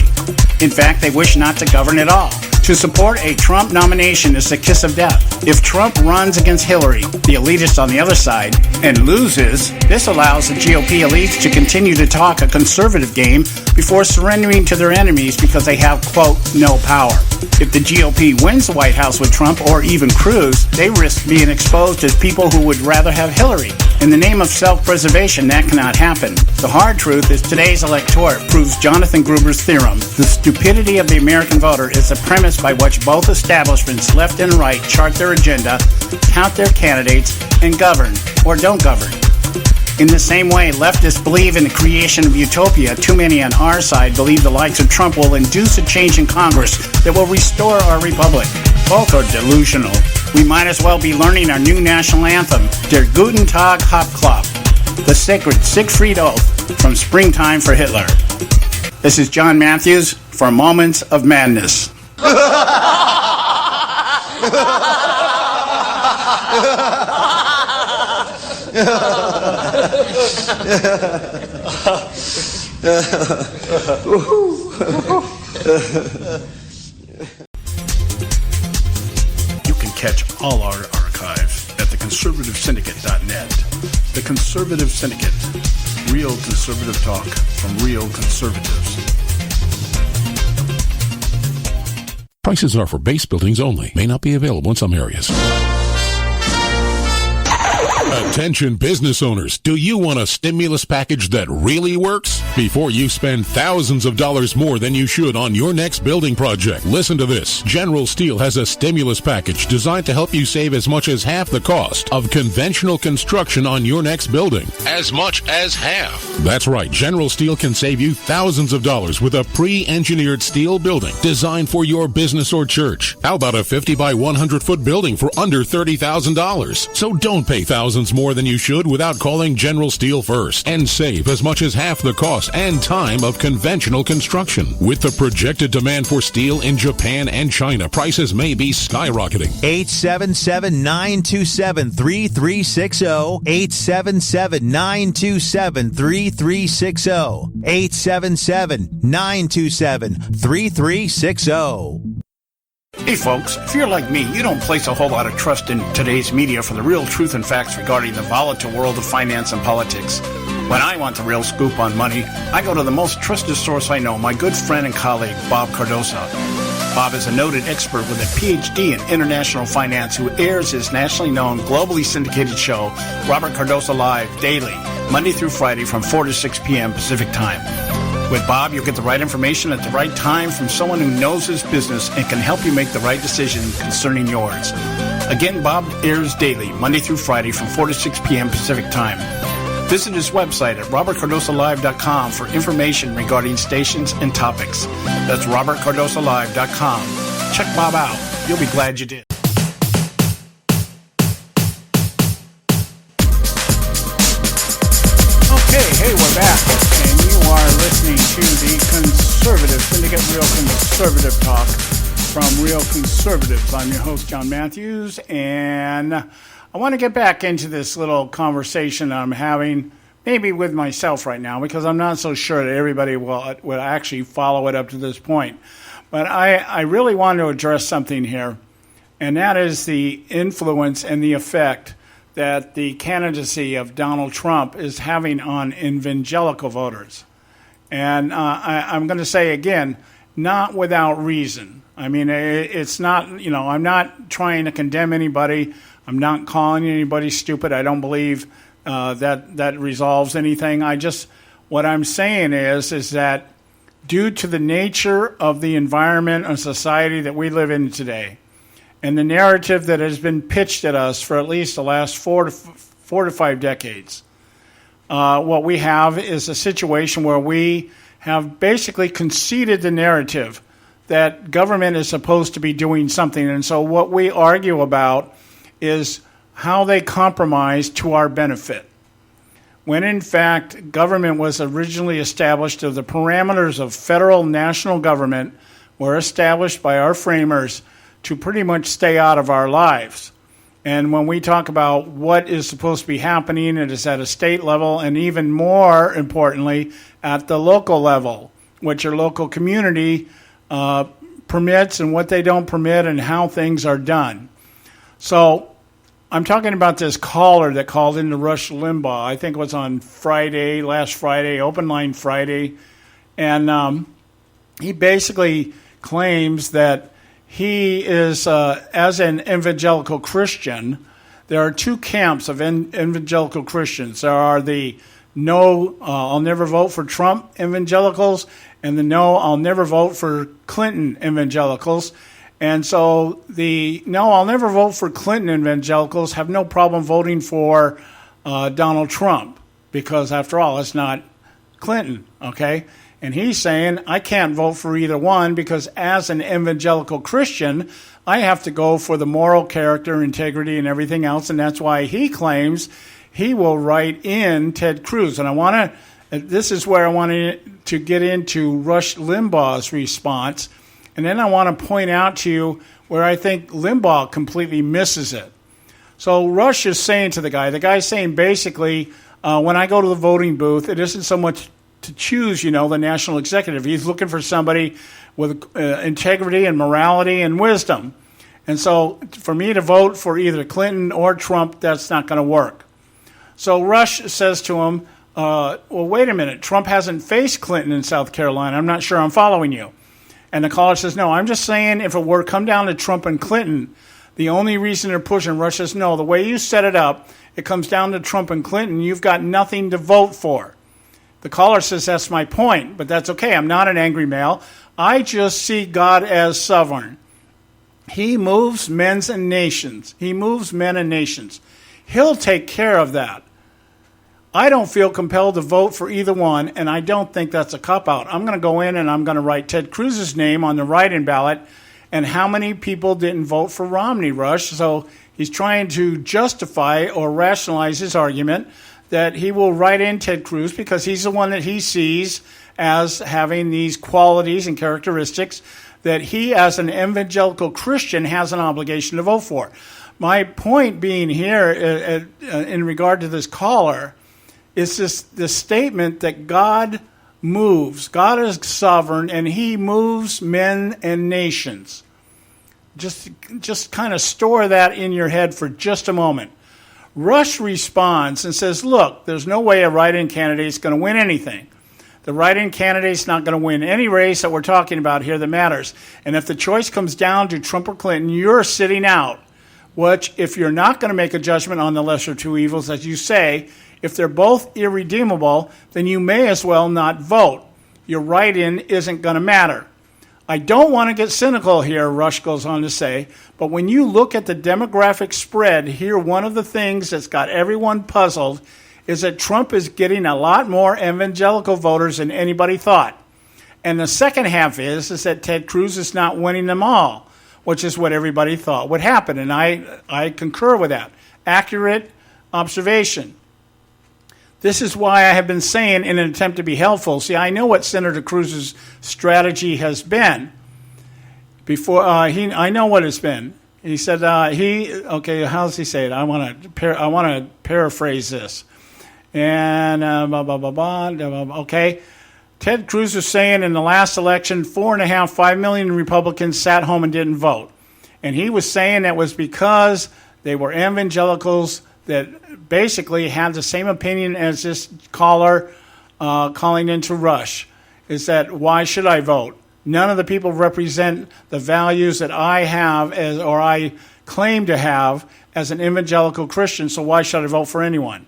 F: In fact, they wish not to govern at all. To support a Trump nomination is the kiss of death. If Trump runs against Hillary, the elitists on the other side, and loses, this allows the GOP elites to continue to talk a conservative game before surrendering to their enemies because they have, quote, no power. If the GOP wins the White House with Trump or even Cruz, they risk being exposed as people who would rather have Hillary. In the name of self-preservation, that cannot happen. The hard truth is today's electorate proves Jonathan Gruber's theorem. The stupidity of the American voter is the premise by which both establishments, left and right, chart their agenda, count their candidates, and govern, or don't govern. In the same way, leftists believe in the creation of utopia, too many on our side believe the likes of Trump will induce a change in Congress that will restore our republic. Both are delusional. We might as well be learning our new national anthem, Der Guten Tag Hauptklop, the sacred Siegfried Oath from Springtime for Hitler. This is John Matthews for Moments of Madness.
O: You can catch all our archives at theconservativesyndicate.net. The Conservative Syndicate. Real conservative talk from real conservatives.
I: Prices are for base buildings only. May not be available in some areas. Attention business owners, do you want a stimulus package that really works? Before you spend thousands of dollars more than you should on your next building project, listen to this. General Steel has a stimulus package designed to help you save as much as half the cost of conventional construction on your next building. As much as half. That's right, General Steel can save you thousands of dollars with a pre-engineered steel building designed for your business or church. How about a 50 by 100 foot building for under $30,000? So don't pay thousands more than you should without calling General Steel first and save as much as half the cost and time of conventional construction. With the projected demand for steel in Japan and China, prices may be skyrocketing.
J: 877-927-3360. 877-927-3360. 877-927-3360.
F: Hey folks, if you're like me, you don't place a whole lot of trust in today's media for the real truth and facts regarding the volatile world of finance and politics. When I want the real scoop on money, I go to the most trusted source I know, my good friend and colleague, Bob Cardoso. Bob is a noted expert with a PhD in international finance who airs his nationally known, globally syndicated show, Robert Cardoso Live, daily, Monday through Friday from 4 to 6 p.m. Pacific Time. With Bob, you'll get the right information at the right time from someone who knows his business and can help you make the right decision concerning yours. Again, Bob airs daily, Monday through Friday from 4 to 6 p.m. Pacific Time. Visit his website at robertcardosolive.com for information regarding stations and topics. That's robertcardosolive.com. Check Bob out. You'll be glad you did. Hey, we're back, and you are listening to the Conservative Syndicate, Real Conservative Talk from Real Conservatives. I'm your host, John Matthews, and I want to get back into this little conversation I'm having, maybe with myself right now, because I'm not so sure that everybody will actually follow it up to this point. But I really want to address something here, and that is the influence and the effect that the candidacy of Donald Trump is having on evangelical voters. And I'm going to say again, not without reason. I mean, it's not, I'm not trying to condemn anybody. I'm not calling anybody stupid. I don't believe that resolves anything. What I'm saying is that due to the nature of the environment and society that we live in today, and the narrative that has been pitched at us for at least the last 4 to 5 decades, what we have is a situation where we have basically conceded the narrative that government is supposed to be doing something. And so what we argue about is how they compromise to our benefit. When in fact, government was originally established, or the parameters of federal national government were established by our framers to pretty much stay out of our lives. And when we talk about what is supposed to be happening, it is at a state level, and even more importantly, at the local level, what your local community permits and what they don't permit and how things are done. So I'm talking about this caller that called into Rush Limbaugh. I think it was on last Friday, Open Line Friday. And he basically claims that he is, as an evangelical Christian, there are two camps of evangelical Christians. There are the no, I'll never vote for Trump evangelicals, and the no, I'll never vote for Clinton evangelicals. And so the no, I'll never vote for Clinton evangelicals have no problem voting for Donald Trump, because after all, it's not Clinton, okay? And he's saying, I can't vote for either one because as an evangelical Christian, I have to go for the moral character, integrity, and everything else, and that's why he claims he will write in Ted Cruz. And this is where I want to get into Rush Limbaugh's response, and then I want to point out to you where I think Limbaugh completely misses it. So Rush is saying to the guy's saying basically, when I go to the voting booth, it isn't so much to choose, the national executive. He's looking for somebody with integrity and morality and wisdom. And so for me to vote for either Clinton or Trump, that's not going to work. So Rush says to him, well, wait a minute. Trump hasn't faced Clinton in South Carolina. I'm not sure I'm following you. And the caller says, no, I'm just saying if it were to come down to Trump and Clinton, the only reason they're pushing, Rush says, no, the way you set it up, it comes down to Trump and Clinton. You've got nothing to vote for. The caller says, that's my point, but that's okay. I'm not an angry male. I just see God as sovereign. He moves men and nations. He'll take care of that. I don't feel compelled to vote for either one, and I don't think that's a cop-out. I'm going to go in and I'm going to write Ted Cruz's name on the write-in ballot, and how many people didn't vote for Romney, Rush? So he's trying to justify or rationalize his argument that he will write in Ted Cruz because he's the one that he sees as having these qualities and characteristics that he, as an evangelical Christian, has an obligation to vote for. My point being here in regard to this caller is this statement that God moves. God is sovereign, and he moves men and nations. Just kind of store that in your head for just a moment. Rush responds and says, look, there's no way a write-in candidate is going to win anything. The write-in candidate's not going to win any race that we're talking about here that matters. And if the choice comes down to Trump or Clinton, you're sitting out. Which, if you're not going to make a judgment on the lesser two evils, as you say, if they're both irredeemable, then you may as well not vote. Your write-in isn't going to matter. I don't want to get cynical here, Rush goes on to say, but when you look at the demographic spread, here one of the things that's got everyone puzzled is that Trump is getting a lot more evangelical voters than anybody thought. And the second half is that Ted Cruz is not winning them all, which is what everybody thought would happen. And I concur with that. Accurate observation. This is why I have been saying, in an attempt to be helpful, see, I know what Senator Cruz's strategy has been. I know what it's been. He said, how does he say it? I want to paraphrase this. And, okay. Ted Cruz was saying in the last election, 5 million Republicans sat home and didn't vote. And he was saying that was because they were evangelicals that basically had the same opinion as this caller calling into Rush, is that why should I vote? None of the people represent the values that I have or I claim to have as an evangelical Christian, so why should I vote for anyone?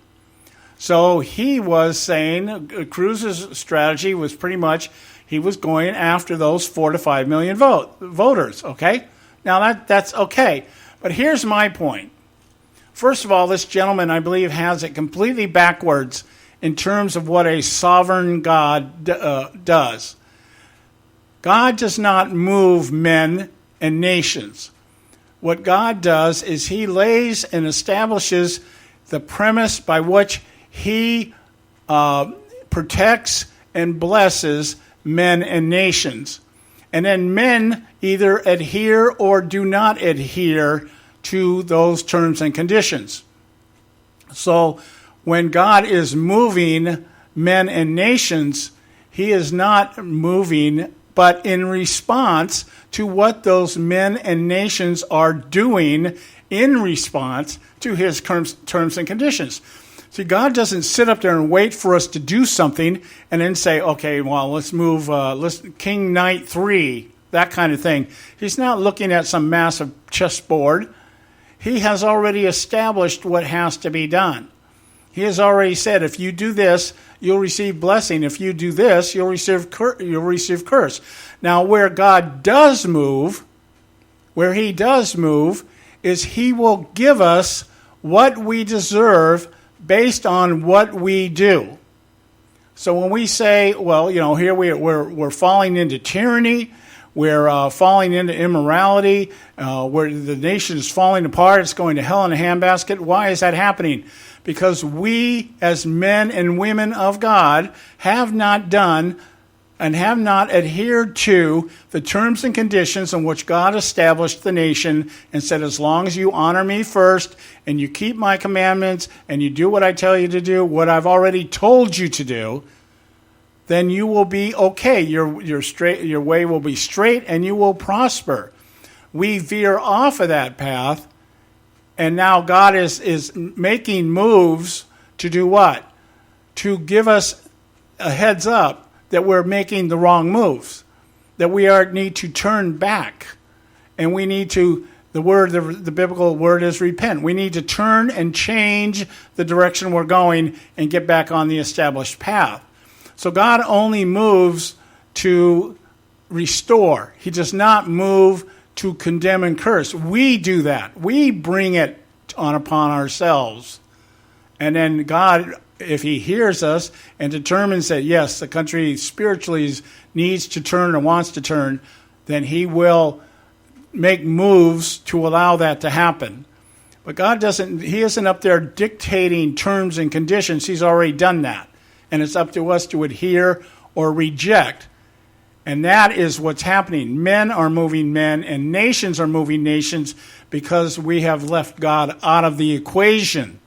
F: So he was saying Cruz's strategy was pretty much he was going after those 4 to 5 million voters, okay? Now that's okay, but here's my point. First of all, this gentleman, I believe, has it completely backwards in terms of what a sovereign God does. God does not move men and nations. What God does is he lays and establishes the premise by which he protects and blesses men and nations. And then men either adhere or do not adhere to those terms and conditions. So when God is moving men and nations, he is not moving, but in response to what those men and nations are doing in response to his terms and conditions. See, God doesn't sit up there and wait for us to do something and then say, okay, well, let's move King Knight 3, that kind of thing. He's not looking at some massive chessboard. He has already established what has to be done. He has already said, if you do this, you'll receive blessing. If you do this, you'll receive curse. Now, where God does move, is he will give us what we deserve based on what we do. So when we say, well, here we're falling into tyranny, we're falling into immorality, where the nation is falling apart, it's going to hell in a handbasket. Why is that happening? Because we, as men and women of God, have not done and have not adhered to the terms and conditions in which God established the nation and said, as long as you honor me first and you keep my commandments and you do what I tell you to do, what I've already told you to do, then you will be okay. Your way will be straight and you will prosper. We veer off of that path, and now God is making moves to do what? To give us a heads up that we're making the wrong moves, that we need to turn back, and we need to, the biblical word is repent. We need to turn and change the direction we're going and get back on the established path. So God only moves to restore. He does not move to condemn and curse. We do that. We bring it upon ourselves. And then God, if he hears us and determines that, yes, the country spiritually needs to turn or wants to turn, then he will make moves to allow that to happen. But God he isn't up there dictating terms and conditions. He's already done that. And it's up to us to adhere or reject. And that is what's happening. Men are moving men, and nations are moving nations because we have left God out of the equation.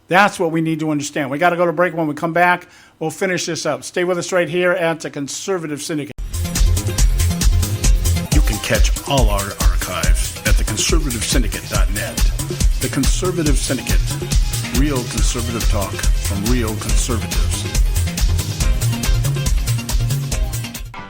F: That's what we need to understand. We got to go to break. When we come back, we'll finish this up. Stay with us right here at the Conservative Syndicate.
O: You can catch all our archives at theconservativesyndicate.net. The Conservative Syndicate. Real conservative talk from real conservatives.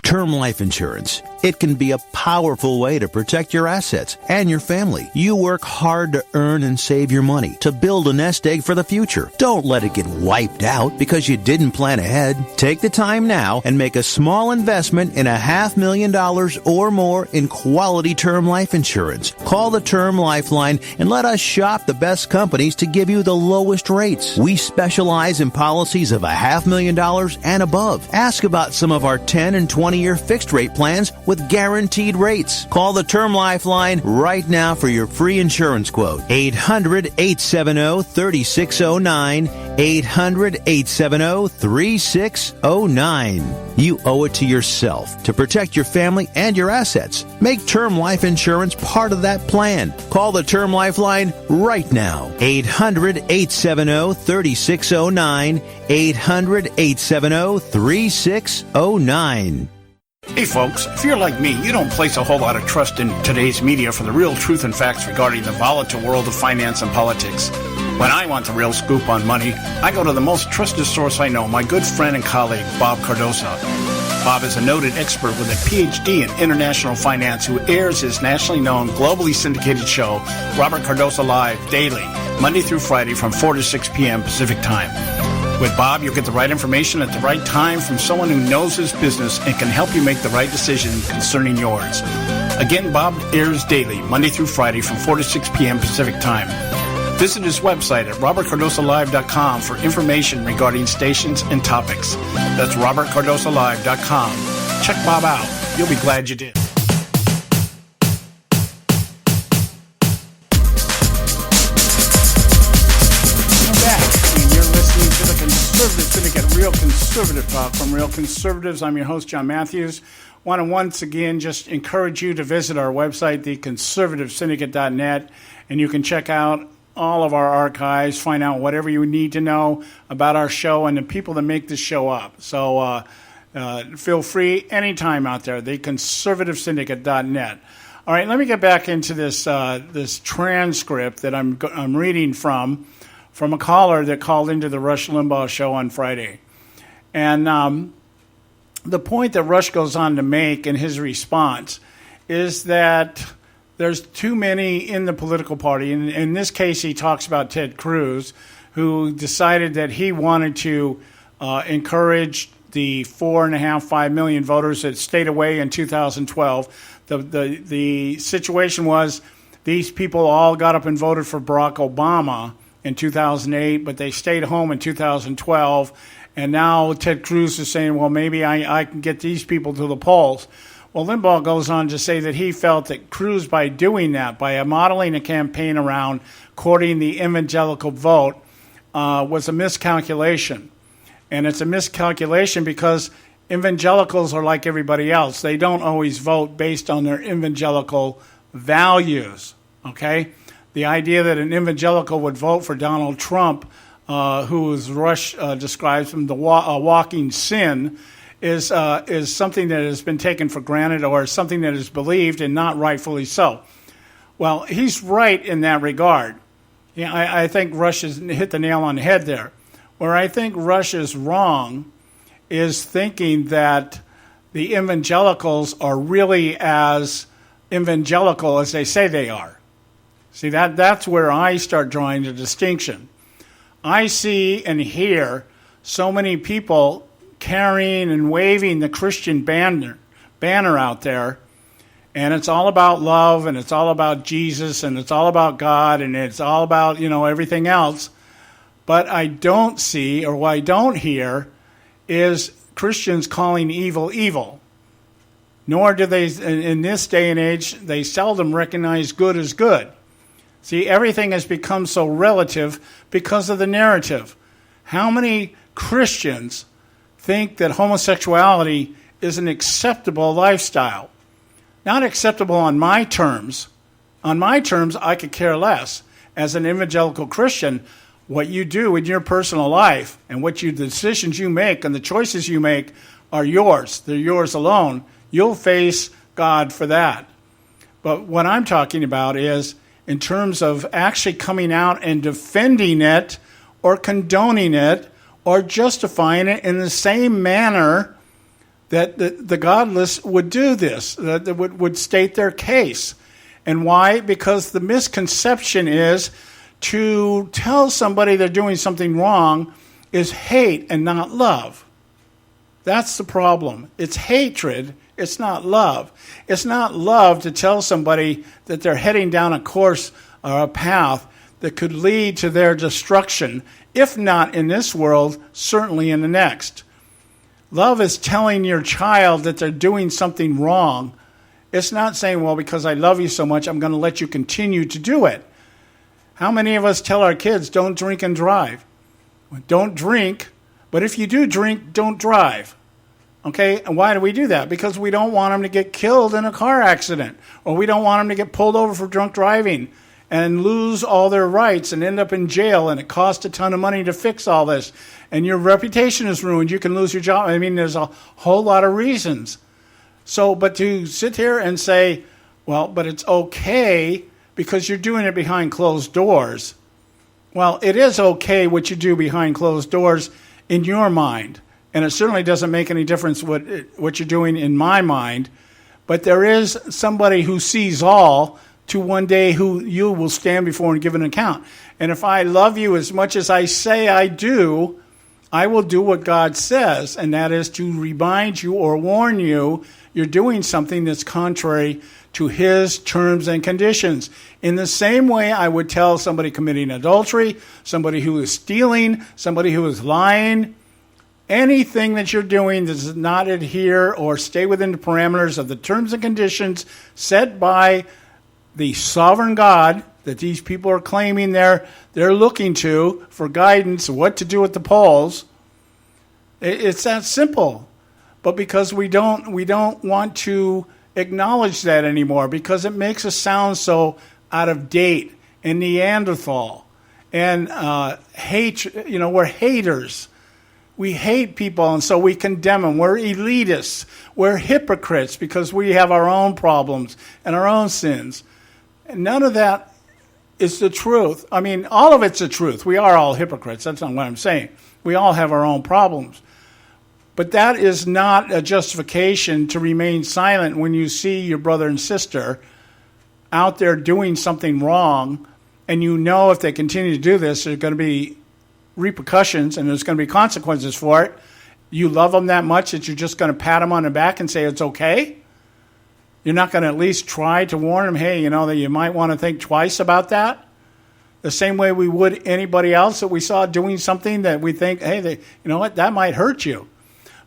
J: Term life insurance. It can be a powerful way to protect your assets and your family. You work hard to earn and save your money to build a nest egg for the future. Don't let it get wiped out because you didn't plan ahead. Take the time now and make a small investment in $500,000 or more in quality term life insurance. Call the Term Lifeline and let us shop the best companies to give you the lowest rates. We specialize in policies of $500,000 and above. Ask about some of our 10 and 20-year fixed rate plans with guaranteed rates. Call the Term Lifeline right now for your free insurance quote. 800-870-3609. 800-870-3609. You owe it to yourself to protect your family and your assets. Make term life insurance part of that plan. Call the Term Lifeline right now. 800-870-3609. 800-870-3609.
F: Hey folks, if you're like me, you don't place a whole lot of trust in today's media for the real truth and facts regarding the volatile world of finance and politics. When I want the real scoop on money, I go to the most trusted source I know, my good friend and colleague, Bob Cardosa. Bob is a noted expert with a PhD in international finance who airs his nationally known, globally syndicated show, Robert Cardosa Live, daily, Monday through Friday from 4 to 6 p.m. Pacific Time. With Bob, you'll get the right information at the right time from someone who knows his business and can help you make the right decision concerning yours. Again, Bob airs daily, Monday through Friday from 4 to 6 p.m. Pacific Time. Visit his website at robertcardosalive.com for information regarding stations and topics. That's robertcardosalive.com. Check Bob out. You'll be glad you did. Conservative Syndicate, real conservative talk from real conservatives. I'm your host, John Matthews. Want to once again just encourage you to visit our website, theconservativesyndicate.net, and you can check out all of our archives, find out whatever you need to know about our show and the people that make this show up. So feel free anytime out there, theconservativesyndicate.net. All right, let me get back into this this transcript that I'm reading from a caller that called into the Rush Limbaugh show on Friday. And the point that Rush goes on to make in his response is that there's too many in the political party. In this case, he talks about Ted Cruz, who decided that he wanted to encourage the 5 million voters that stayed away in 2012. The situation was these people all got up and voted for Barack Obama in 2008, but they stayed home in 2012. And now Ted Cruz is saying, well, maybe I can get these people to the polls. Well, Limbaugh goes on to say that he felt that Cruz, by doing that, by modeling a campaign around courting the evangelical vote, was a miscalculation. And it's a miscalculation because evangelicals are like everybody else. They don't always vote based on their evangelical values, okay? The idea that an evangelical would vote for Donald Trump, who as Rush describes him, the walking sin, is something that has been taken for granted or something that is believed and not rightfully so. Well, he's right in that regard. Yeah, I think Rush has hit the nail on the head there. Where I think Rush is wrong is thinking that the evangelicals are really as evangelical as they say they are. See, that's where I start drawing the distinction. I see and hear so many people carrying and waving the Christian banner out there, and it's all about love, and it's all about Jesus, and it's all about God, and it's all about, everything else. But I don't see, or what I don't hear, is Christians calling evil evil. Nor do they, in this day and age, they seldom recognize good as good. See, everything has become so relative because of the narrative. How many Christians think that homosexuality is an acceptable lifestyle? Not acceptable on my terms. On my terms, I could care less. As an evangelical Christian, what you do in your personal life and the decisions you make and the choices you make are yours. They're yours alone. You'll face God for that. But what I'm talking about is in terms of actually coming out and defending it or condoning it or justifying it in the same manner that the godless would do this, that would state their case. And why? Because the misconception is to tell somebody they're doing something wrong is hate and not love. That's the problem. It's hatred. It's not love. It's not love to tell somebody that they're heading down a course or a path that could lead to their destruction, if not in this world, certainly in the next. Love is telling your child that they're doing something wrong. It's not saying, well, because I love you so much, I'm going to let you continue to do it. How many of us tell our kids, don't drink and drive? Don't drink, but if you do drink, don't drive. Okay, and why do we do that? Because we don't want them to get killed in a car accident, or we don't want them to get pulled over for drunk driving and lose all their rights and end up in jail, and it costs a ton of money to fix all this, and your reputation is ruined. You can lose your job. I mean, there's a whole lot of reasons. So, but to sit here and say, well, but it's okay because you're doing it behind closed doors. Well, it is okay what you do behind closed doors in your mind. And it certainly doesn't make any difference what you're doing in my mind. But there is somebody who sees all to one day who you will stand before and give an account. And if I love you as much as I say I do, I will do what God says, and that is to remind you or warn you you're doing something that's contrary to his terms and conditions. In the same way I would tell somebody committing adultery, somebody who is stealing, somebody who is lying, anything that you're doing that does not adhere or stay within the parameters of the terms and conditions set by the sovereign God that these people are claiming they're looking to for guidance of what to do at the polls. It's that simple. But because we don't want to acknowledge that anymore, because it makes us sound so out of date and Neanderthal and hate. We're haters. We hate people, and so we condemn them. We're elitists. We're hypocrites because we have our own problems and our own sins. And none of that is the truth. I mean, all of it's the truth. We are all hypocrites. That's not what I'm saying. We all have our own problems. But that is not a justification to remain silent when you see your brother and sister out there doing something wrong, and you know if they continue to do this, there's going to be repercussions and there's going to be consequences for it, you love them that much that you're just going to pat them on the back and say it's okay? You're not going to at least try to warn them, hey, that you might want to think twice about that? The same way we would anybody else that we saw doing something that we think, hey, you know what, that might hurt you.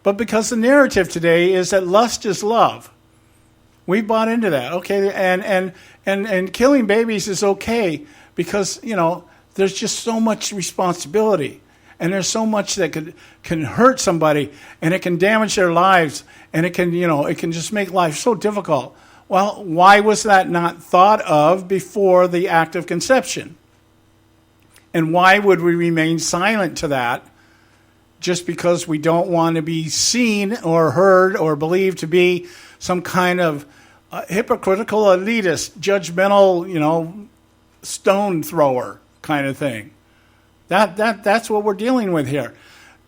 F: But because the narrative today is that lust is love. We bought into that. Okay, and killing babies is okay because, there's just so much responsibility. And there's so much that can hurt somebody, and it can damage their lives, and it can just make life so difficult. Well, why was that not thought of before the act of conception? And why would we remain silent to that just because we don't want to be seen or heard or believed to be some kind of hypocritical, elitist, judgmental, stone thrower kind of thing? That's what we're dealing with here.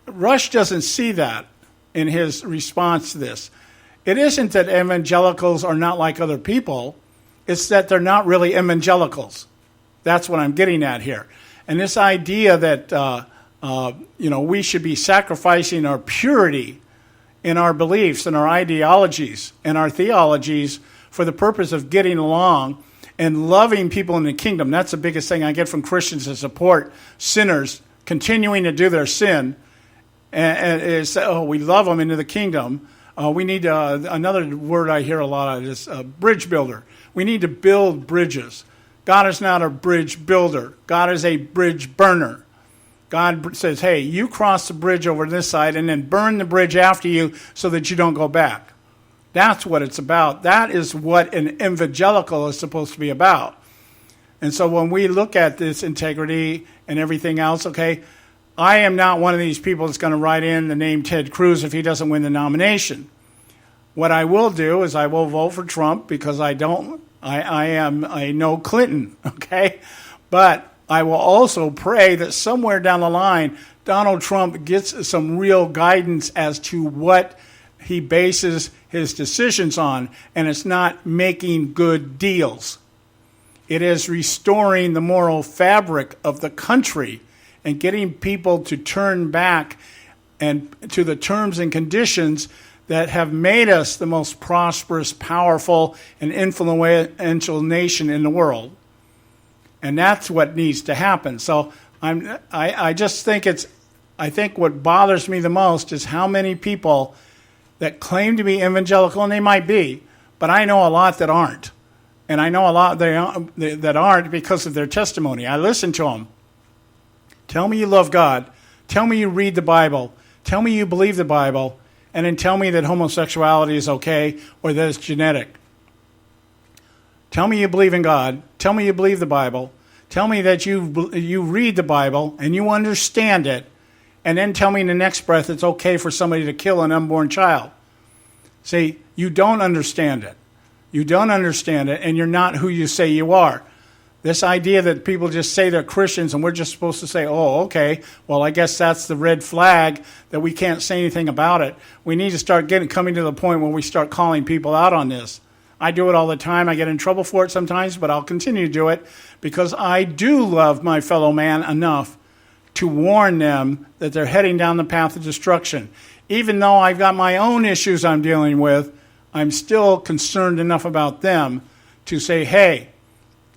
F: Rush doesn't see that in his response to this. It isn't that evangelicals are not like other people. It's that they're not really evangelicals. That's what I'm getting at here. And this idea that we should be sacrificing our purity in our beliefs and our ideologies and our theologies for the purpose of getting along and loving people in the kingdom. That's the biggest thing I get from Christians that support sinners continuing to do their sin. And is, we love them into the kingdom. We need another word I hear a lot of is bridge builder. We need to build bridges. God is not a bridge builder. God is a bridge burner. God says, hey, you cross the bridge over this side and then burn the bridge after you so that you don't go back. That's what it's about. That is what an evangelical is supposed to be about. And so when we look at this integrity and everything else, okay, I am not one of these people that's going to write in the name Ted Cruz if he doesn't win the nomination. What I will do is I will vote for Trump because I know Clinton, okay? But I will also pray that somewhere down the line, Donald Trump gets some real guidance as to what he bases his decisions on, and it's not making good deals. It is restoring the moral fabric of the country and getting people to turn back and to the terms and conditions that have made us the most prosperous, powerful, and influential nation in the world. And that's what needs to happen. So I just think I think what bothers me the most is how many people that claim to be evangelical, and they might be, but I know a lot that aren't. And I know a lot that aren't because of their testimony. I listen to them. Tell me you love God. Tell me you read the Bible. Tell me you believe the Bible. And then tell me that homosexuality is okay or that it's genetic. Tell me you believe in God. Tell me you believe the Bible. Tell me that you read the Bible and you understand it. And then tell me in the next breath it's okay for somebody to kill an unborn child. See, you don't understand it. You don't understand it, and you're not who you say you are. This idea that people just say they're Christians and we're just supposed to say, oh, okay, well, I guess that's the red flag that we can't say anything about it. We need to start coming to the point where we start calling people out on this. I do it all the time. I get in trouble for it sometimes, but I'll continue to do it because I do love my fellow man enough to warn them that they're heading down the path of destruction. Even though I've got my own issues I'm dealing with, I'm still concerned enough about them to say, hey,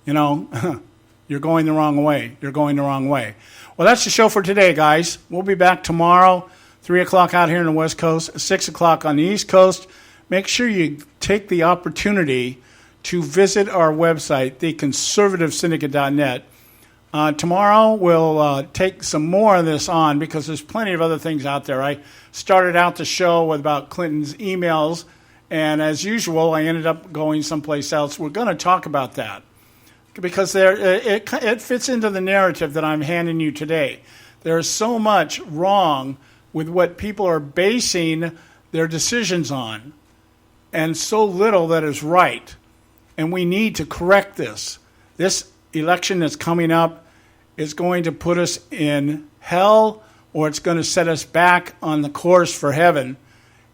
F: you're going the wrong way. You're going the wrong way. Well, that's the show for today, guys. We'll be back tomorrow, 3 o'clock out here on the West Coast, 6 o'clock on the East Coast. Make sure you take the opportunity to visit our website, theconservativesyndicate.net. Tomorrow we'll take some more of this on because there's plenty of other things out there. I started out the show with about Clinton's emails, and as usual, I ended up going someplace else. We're going to talk about that because it fits into the narrative that I'm handing you today. There's so much wrong with what people are basing their decisions on, and so little that is right. And we need to correct this. This election that's coming up is going to put us in hell, or it's going to set us back on the course for heaven.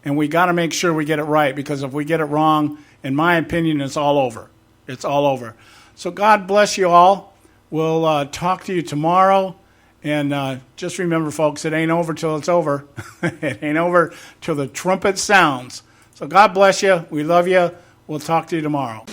F: And we got to make sure we get it right, because if we get it wrong, in my opinion, it's all over. It's all over. So God bless you all. We'll talk to you tomorrow. And just remember, folks, it ain't over till it's over. It ain't over till the trumpet sounds. So God bless you. We love you. We'll talk to you tomorrow.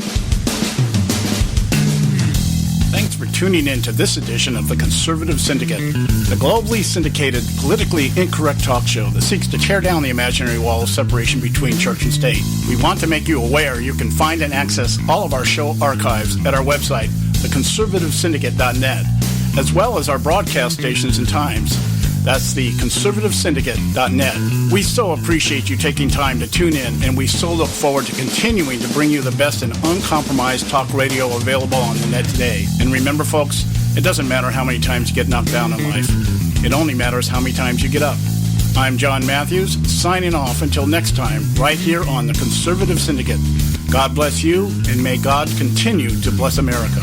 F: Thanks for tuning in to this edition of the Conservative Syndicate, the globally syndicated, politically incorrect talk show that seeks to tear down the imaginary wall of separation between church and state. We want to make you aware you can find and access all of our show archives at our website, theconservativesyndicate.net, as well as our broadcast stations and times. That's the conservativesyndicate.net. We so appreciate you taking time to tune in, and we so look forward to continuing to bring you the best and uncompromised talk radio available on the net today. And remember, folks, it doesn't matter how many times you get knocked down in life. It only matters how many times you get up. I'm John Matthews, signing off until next time, right here on the Conservative Syndicate. God bless you, and may God continue to bless America.